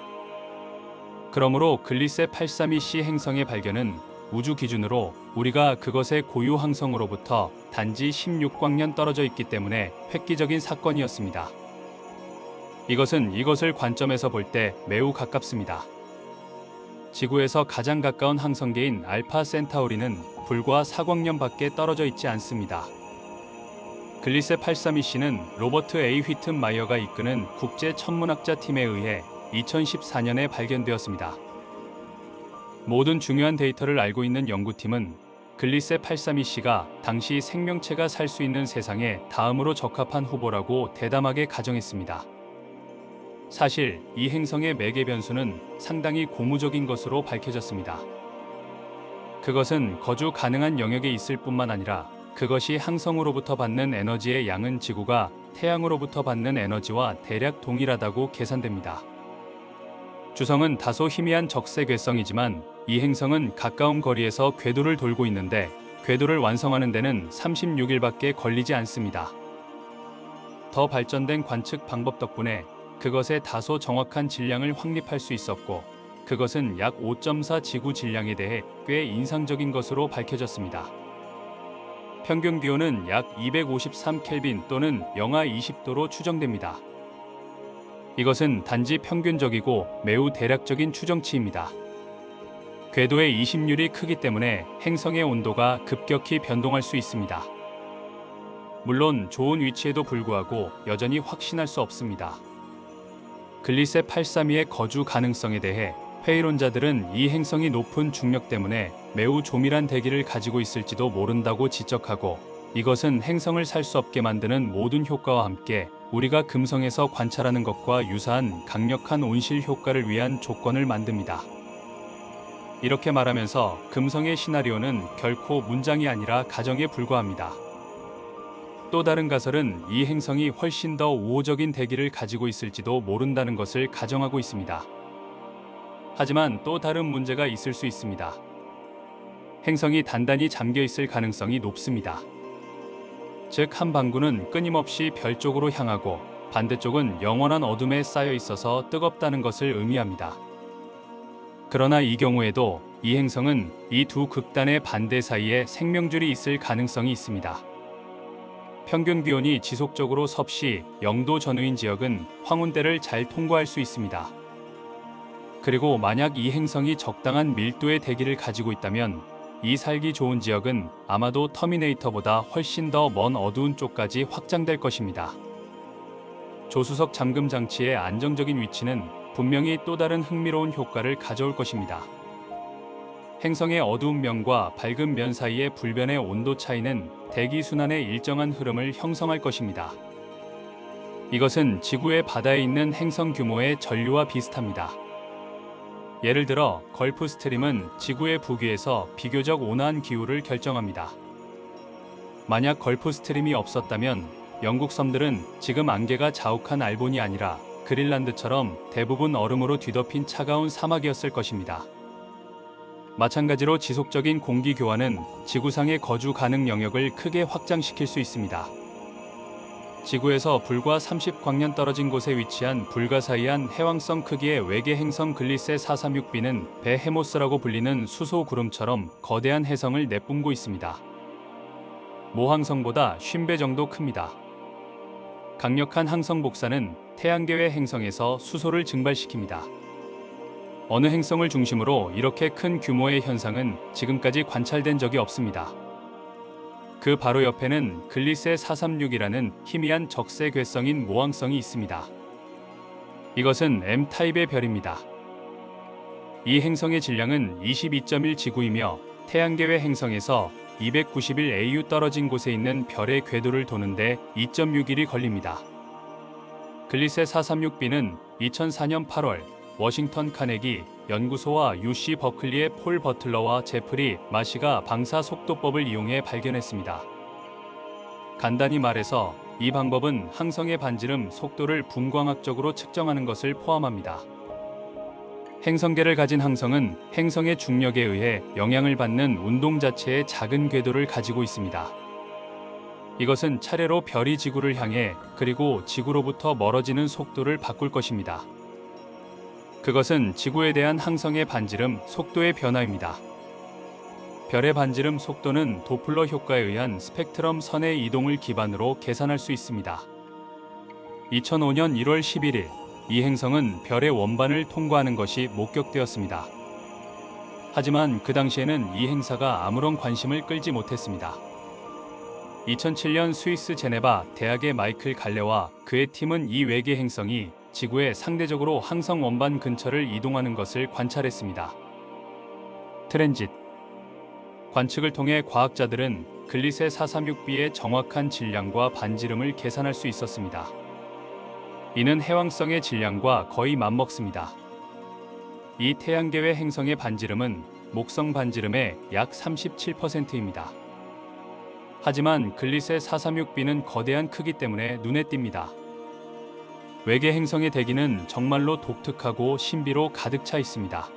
그러므로 글리세 832c 행성의 발견은 우주 기준으로 우리가 그것의 고유 항성으로부터 단지 16광년 떨어져 있기 때문에 획기적인 사건이었습니다. 이것은 이것을 관점에서 볼 때 매우 가깝습니다. 지구에서 가장 가까운 항성계인 알파 센타우리는 불과 4광년밖에 떨어져 있지 않습니다. 글리세 832c는 로버트 A. 휘튼 마이어가 이끄는 국제 천문학자 팀에 의해 2014년에 발견되었습니다. 모든 중요한 데이터를 알고 있는 연구팀은 글리세 832c가 당시 생명체가 살 수 있는 세상에 다음으로 적합한 후보라고 대담하게 가정했습니다. 사실 이 행성의 매개 변수는 상당히 고무적인 것으로 밝혀졌습니다. 그것은 거주 가능한 영역에 있을 뿐만 아니라 그것이 항성으로부터 받는 에너지의 양은 지구가 태양으로부터 받는 에너지와 대략 동일하다고 계산됩니다. 주성은 다소 희미한 적색 외성이지만 이 행성은 가까운 거리에서 궤도를 돌고 있는데 궤도를 완성하는 데는 36일밖에 걸리지 않습니다. 더 발전된 관측 방법 덕분에 그것의 다소 정확한 질량을 확립할 수 있었고 그것은 약 5.4 지구 질량에 대해 꽤 인상적인 것으로 밝혀졌습니다. 평균 기온은 약 253 켈빈 또는 영하 20도로 추정됩니다. 이것은 단지 평균적이고 매우 대략적인 추정치입니다. 궤도의 이심률이 크기 때문에 행성의 온도가 급격히 변동할 수 있습니다. 물론 좋은 위치에도 불구하고 여전히 확신할 수 없습니다. 글리세 832의 거주 가능성에 대해 회의론자들은 이 행성이 높은 중력 때문에 매우 조밀한 대기를 가지고 있을지도 모른다고 지적하고 이것은 행성을 살 수 없게 만드는 모든 효과와 함께 우리가 금성에서 관찰하는 것과 유사한 강력한 온실 효과를 위한 조건을 만듭니다. 이렇게 말하면서 금성의 시나리오는 결코 문장이 아니라 가정에 불과합니다. 또 다른 가설은 이 행성이 훨씬 더 우호적인 대기를 가지고 있을지도 모른다는 것을 가정하고 있습니다. 하지만 또 다른 문제가 있을 수 있습니다. 행성이 단단히 잠겨 있을 가능성이 높습니다. 즉, 한 방구는 끊임없이 별 쪽으로 향하고 반대쪽은 영원한 어둠에 쌓여 있어서 뜨겁다는 것을 의미합니다. 그러나 이 경우에도 이 행성은 이 두 극단의 반대 사이에 생명줄이 있을 가능성이 있습니다. 평균 기온이 지속적으로 섭씨 0도 전후인 지역은 황혼대를 잘 통과할 수 있습니다. 그리고 만약 이 행성이 적당한 밀도의 대기를 가지고 있다면 이 살기 좋은 지역은 아마도 터미네이터보다 훨씬 더 먼 어두운 쪽까지 확장될 것입니다. 조수석 잠금 장치의 안정적인 위치는 분명히 또 다른 흥미로운 효과를 가져올 것입니다. 행성의 어두운 면과 밝은 면 사이의 불변의 온도 차이는 대기 순환의 일정한 흐름을 형성할 것입니다. 이것은 지구의 바다에 있는 행성 규모의 전류와 비슷합니다. 예를 들어 걸프 스트림은 지구의 북위에서 비교적 온화한 기후를 결정합니다. 만약 걸프 스트림이 없었다면 영국 섬들은 지금 안개가 자욱한 알본이 아니라 그린란드처럼 대부분 얼음으로 뒤덮인 차가운 사막이었을 것입니다. 마찬가지로 지속적인 공기 교환은 지구상의 거주 가능 영역을 크게 확장시킬 수 있습니다. 지구에서 불과 30광년 떨어진 곳에 위치한 불가사의한 해왕성 크기의 외계 행성 글리세 436b는 베헤모스라고 불리는 수소 구름처럼 거대한 해성을 내뿜고 있습니다. 모항성보다 50배 정도 큽니다. 강력한 항성 복사는 태양계외 행성에서 수소를 증발시킵니다. 어느 행성을 중심으로 이렇게 큰 규모의 현상은 지금까지 관찰된 적이 없습니다. 그 바로 옆에는 글리세 436이라는 희미한 적세 괴성인 모항성이 있습니다. 이것은 M타입의 별입니다. 이 행성의 질량은 22.1 지구이며 태양계외 행성에서 291 AU 떨어진 곳에 있는 별의 궤도를 도는데 2.6일이 걸립니다. 글리세 436b는 2004년 8월 워싱턴 카네기 연구소와 UC 버클리의 폴 버틀러와 제프리 마시가 방사 속도법을 이용해 발견했습니다. 간단히 말해서 이 방법은 항성의 반지름 속도를 분광학적으로 측정하는 것을 포함합니다. 행성계를 가진 항성은 행성의 중력에 의해 영향을 받는 운동 자체의 작은 궤도를 가지고 있습니다. 이것은 차례로 별이 지구를 향해 그리고 지구로부터 멀어지는 속도를 바꿀 것입니다. 그것은 지구에 대한 항성의 반지름 속도의 변화입니다. 별의 반지름 속도는 도플러 효과에 의한 스펙트럼 선의 이동을 기반으로 계산할 수 있습니다. 2005년 1월 11일, 이 행성은 별의 원반을 통과하는 것이 목격되었습니다. 하지만 그 당시에는 이 행사가 아무런 관심을 끌지 못했습니다. 2007년 스위스 제네바 대학의 마이클 갈레와 그의 팀은 이 외계 행성이 지구의 상대적으로 항성 원반 근처를 이동하는 것을 관찰했습니다. 트랜짓 관측을 통해 과학자들은 글리세 436b의 정확한 질량과 반지름을 계산할 수 있었습니다. 이는 해왕성의 질량과 거의 맞먹습니다. 이 태양계외 행성의 반지름은 목성 반지름의 약 37%입니다. 하지만 글리세 436b는 거대한 크기 때문에 눈에 띕니다. 외계 행성의 대기는 정말로 독특하고 신비로 가득 차 있습니다.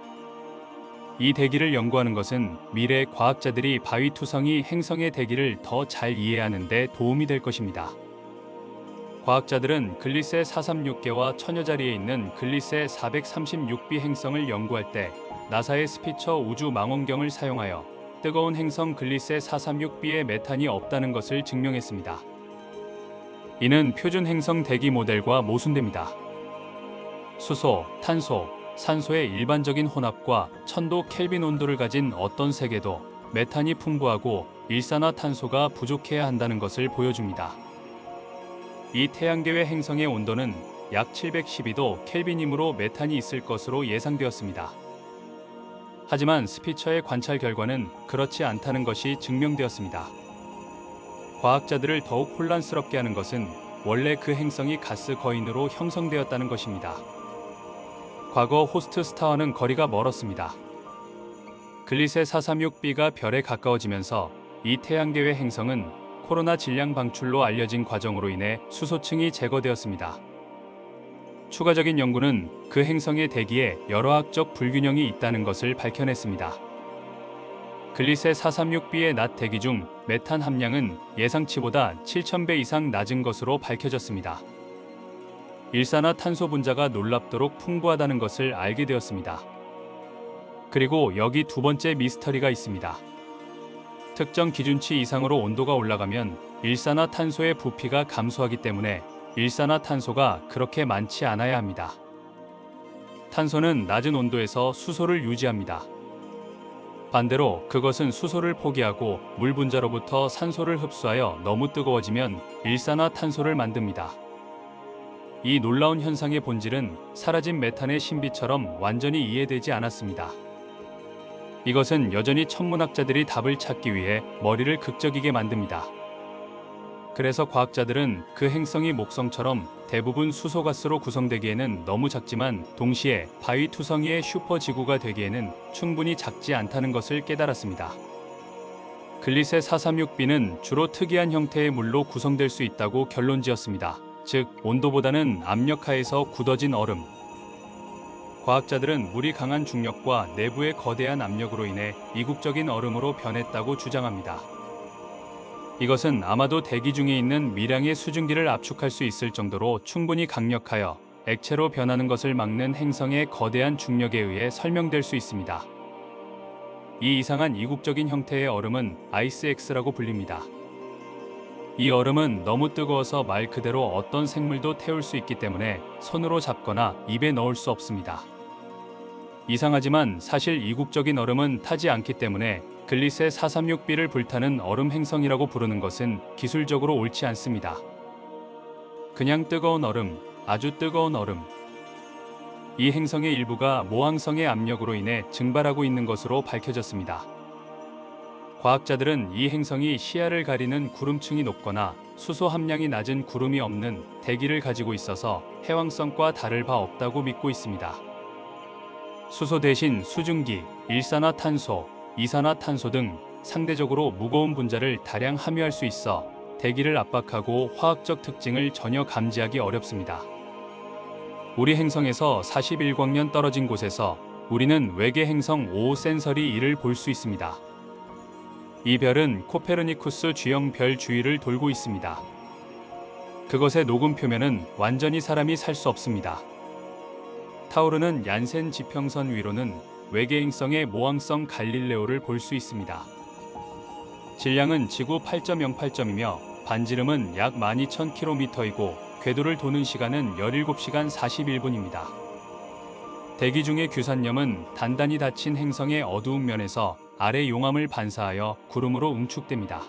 이 대기를 연구하는 것은 미래 과학자들이 바위투성이 행성의 대기를 더 잘 이해하는 데 도움이 될 것입니다. 과학자들은 글리세 436개와 천여 자리에 있는 글리세 436b 행성을 연구할 때 나사의 스피처 우주 망원경을 사용하여 뜨거운 행성 글리세 436b에 메탄이 없다는 것을 증명했습니다. 이는 표준 행성 대기 모델과 모순됩니다. 수소, 탄소, 산소의 일반적인 혼합과 1000도 켈빈 온도를 가진 어떤 세계도 메탄이 풍부하고 일산화탄소가 부족해야 한다는 것을 보여줍니다. 이 태양계외 행성의 온도는 약 712도 켈빈이므로 메탄이 있을 것으로 예상되었습니다. 하지만 스피처의 관찰 결과는 그렇지 않다는 것이 증명되었습니다. 과학자들을 더욱 혼란스럽게 하는 것은 원래 그 행성이 가스 거인으로 형성되었다는 것입니다. 과거 호스트 스타와는 거리가 멀었습니다. 글리세 436b가 별에 가까워지면서 이 태양계외 행성은 코로나 질량 방출로 알려진 과정으로 인해 수소층이 제거되었습니다. 추가적인 연구는 그 행성의 대기에 여러 학적 불균형이 있다는 것을 밝혀냈습니다. 글리세 436b의 낮 대기 중 메탄 함량은 예상치보다 7,000배 이상 낮은 것으로 밝혀졌습니다. 일산화탄소 분자가 놀랍도록 풍부하다는 것을 알게 되었습니다. 그리고 여기 두 번째 미스터리가 있습니다. 특정 기준치 이상으로 온도가 올라가면 일산화탄소의 부피가 감소하기 때문에 일산화탄소가 그렇게 많지 않아야 합니다. 탄소는 낮은 온도에서 수소를 유지합니다. 반대로 그것은 수소를 포기하고 물 분자로부터 산소를 흡수하여 너무 뜨거워지면 일산화탄소를 만듭니다. 이 놀라운 현상의 본질은 사라진 메탄의 신비처럼 완전히 이해되지 않았습니다. 이것은 여전히 천문학자들이 답을 찾기 위해 머리를 극적이게 만듭니다. 그래서 과학자들은 그 행성이 목성처럼 대부분 수소가스로 구성되기에는 너무 작지만 동시에 바위투성이의 슈퍼지구가 되기에는 충분히 작지 않다는 것을 깨달았습니다. 글리세 436b는 주로 특이한 형태의 물로 구성될 수 있다고 결론지었습니다. 즉, 온도보다는 압력하에서 굳어진 얼음. 과학자들은 물이 강한 중력과 내부의 거대한 압력으로 인해 이국적인 얼음으로 변했다고 주장합니다. 이것은 아마도 대기 중에 있는 미량의 수증기를 압축할 수 있을 정도로 충분히 강력하여 액체로 변하는 것을 막는 행성의 거대한 중력에 의해 설명될 수 있습니다. 이 이상한 이국적인 형태의 얼음은 아이스엑스라고 불립니다. 이 얼음은 너무 뜨거워서 말 그대로 어떤 생물도 태울 수 있기 때문에 손으로 잡거나 입에 넣을 수 없습니다. 이상하지만 사실 이국적인 얼음은 타지 않기 때문에 글리세 436b를 불타는 얼음 행성이라고 부르는 것은 기술적으로 옳지 않습니다. 그냥 뜨거운 얼음, 아주 뜨거운 얼음. 이 행성의 일부가 모항성의 압력으로 인해 증발하고 있는 것으로 밝혀졌습니다. 과학자들은 이 행성이 시야를 가리는 구름층이 높거나 수소 함량이 낮은 구름이 없는 대기를 가지고 있어서 해왕성과 다를 바 없다고 믿고 있습니다. 수소 대신 수증기, 일산화탄소, 이산화탄소 등 상대적으로 무거운 분자를 다량 함유할 수 있어 대기를 압박하고 화학적 특징을 전혀 감지하기 어렵습니다. 우리 행성에서 41광년 떨어진 곳에서 우리는 외계 행성 5호 센서리 1을 볼 수 있습니다. 이 별은 코페르니쿠스 G형 별 주위를 돌고 있습니다. 그것의 녹음 표면은 완전히 사람이 살 수 없습니다. 타오르는 얀센 지평선 위로는 외계 행성의 모항성 갈릴레오를 볼 수 있습니다. 질량은 지구 8.08점이며 반지름은 약 12,000km이고 궤도를 도는 시간은 17시간 41분입니다. 대기 중의 규산염은 단단히 닫힌 행성의 어두운 면에서 아래 용암을 반사하여 구름으로 응축됩니다.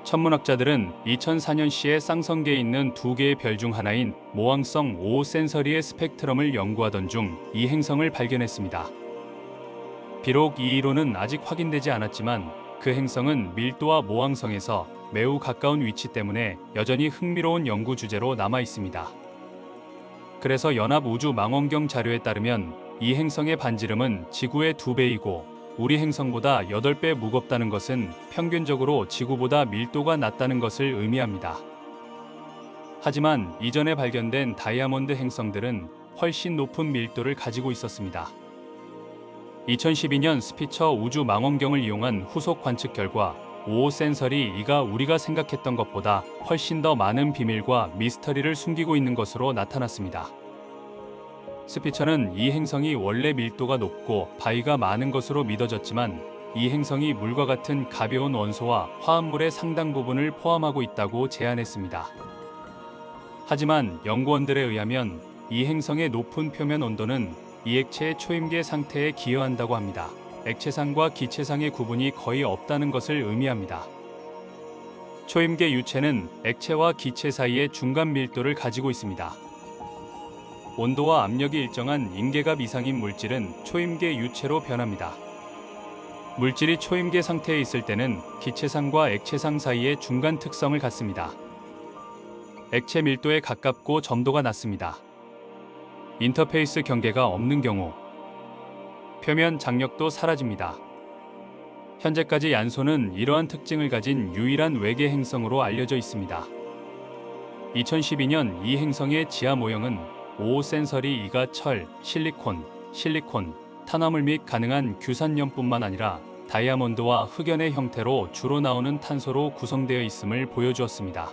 천문학자들은 2004년시에 쌍성계에 있는 두 개의 별 중 하나인 모항성 5호 센서리의 스펙트럼을 연구하던 중 이 행성을 발견했습니다. 비록 이 이론은 아직 확인되지 않았지만 그 행성은 밀도와 모항성에서 매우 가까운 위치 때문에 여전히 흥미로운 연구 주제로 남아 있습니다. 그래서 연합우주망원경 자료에 따르면 이 행성의 반지름은 지구의 2배이고 우리 행성보다 8배 무겁다는 것은 평균적으로 지구보다 밀도가 낮다는 것을 의미합니다. 하지만 이전에 발견된 다이아몬드 행성들은 훨씬 높은 밀도를 가지고 있었습니다. 2012년 스피처 우주망원경을 이용한 후속 관측 결과 5호 센서리 2가 우리가 생각했던 것보다 훨씬 더 많은 비밀과 미스터리를 숨기고 있는 것으로 나타났습니다. 스피처는 이 행성이 원래 밀도가 높고 바위가 많은 것으로 믿어졌지만 이 행성이 물과 같은 가벼운 원소와 화합물의 상당 부분을 포함하고 있다고 제안했습니다. 하지만 연구원들에 의하면 이 행성의 높은 표면 온도는 이 액체의 초임계 상태에 기여한다고 합니다. 액체상과 기체상의 구분이 거의 없다는 것을 의미합니다. 초임계 유체는 액체와 기체 사이의 중간 밀도를 가지고 있습니다. 온도와 압력이 일정한 임계갑 이상인 물질은 초임계 유체로 변합니다. 물질이 초임계 상태에 있을 때는 기체상과 액체상 사이의 중간 특성을 갖습니다. 액체 밀도에 가깝고 점도가 낮습니다. 인터페이스 경계가 없는 경우 표면 장력도 사라집니다. 현재까지 얀소는 이러한 특징을 가진 유일한 외계 행성으로 알려져 있습니다. 2012년 이 행성의 지하 모형은 5호 센서리 이가 철, 실리콘, 탄화물 및 가능한 규산염뿐만 아니라 다이아몬드와 흑연의 형태로 주로 나오는 탄소로 구성되어 있음을 보여주었습니다.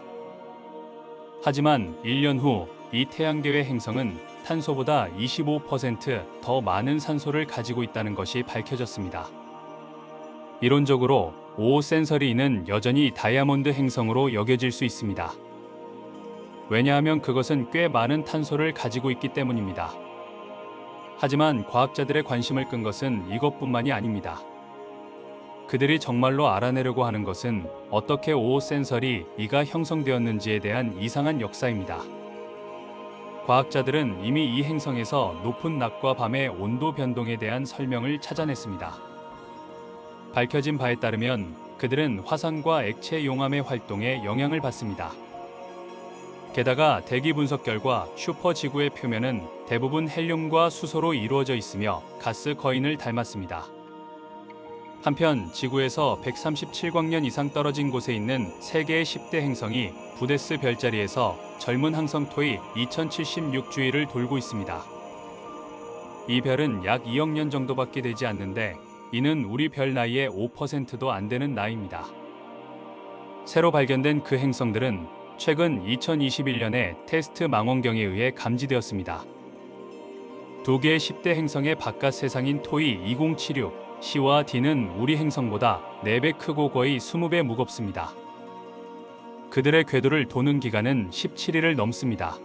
하지만 1년 후 이 태양계의 행성은 탄소보다 25% 더 많은 산소를 가지고 있다는 것이 밝혀졌습니다. 이론적으로 5호 센서리는 여전히 다이아몬드 행성으로 여겨질 수 있습니다. 왜냐하면 그것은 꽤 많은 탄소를 가지고 있기 때문입니다. 하지만 과학자들의 관심을 끈 것은 이것뿐만이 아닙니다. 그들이 정말로 알아내려고 하는 것은 어떻게 5호 센서리 이가 형성되었는지에 대한 이상한 역사입니다. 과학자들은 이미 이 행성에서 높은 낮과 밤의 온도 변동에 대한 설명을 찾아냈습니다. 밝혀진 바에 따르면 그들은 화산과 액체 용암의 활동에 영향을 받습니다. 게다가 대기 분석 결과 슈퍼지구의 표면은 대부분 헬륨과 수소로 이루어져 있으며 가스 거인을 닮았습니다. 한편 지구에서 137광년 이상 떨어진 곳에 있는 세계의 10대 행성이 부데스 별자리에서 젊은 항성 토이 2076주위를 돌고 있습니다. 이 별은 약 2억 년 정도밖에 되지 않는데 이는 우리 별 나이의 5%도 안 되는 나이입니다. 새로 발견된 그 행성들은 최근 2021년에 테스트 망원경에 의해 감지되었습니다. 두 개의 10대 행성의 바깥 세상인 토이 2076, C와 D는 우리 행성보다 4배 크고 거의 20배 무겁습니다. 그들의 궤도를 도는 기간은 17일을 넘습니다.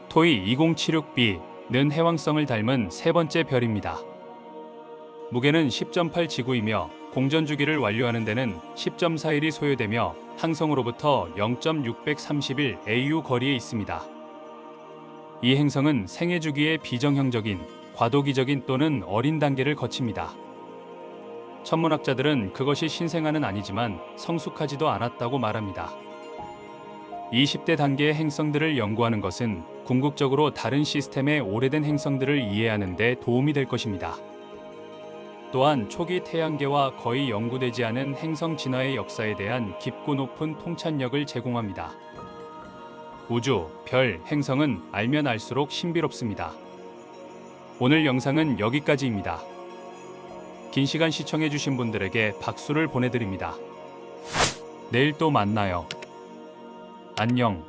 토이 2076b는 해왕성을 닮은 세 번째 별입니다. 무게는 10.8 지구이며 공전 주기를 완료하는 데는 10.4일이 소요되며 항성으로부터 0.631 AU 거리에 있습니다. 이 행성은 생애 주기의 비정형적인, 과도기적인 또는 어린 단계를 거칩니다. 천문학자들은 그것이 신생아는 아니지만 성숙하지도 않았다고 말합니다. 20대 단계의 행성들을 연구하는 것은 궁극적으로 다른 시스템의 오래된 행성들을 이해하는 데 도움이 될 것입니다. 또한 초기 태양계와 거의 연구되지 않은 행성 진화의 역사에 대한 깊고 높은 통찰력을 제공합니다. 우주, 별, 행성은 알면 알수록 신비롭습니다. 오늘 영상은 여기까지입니다. 긴 시간 시청해주신 분들에게 박수를 보내드립니다. 내일 또 만나요. 안녕.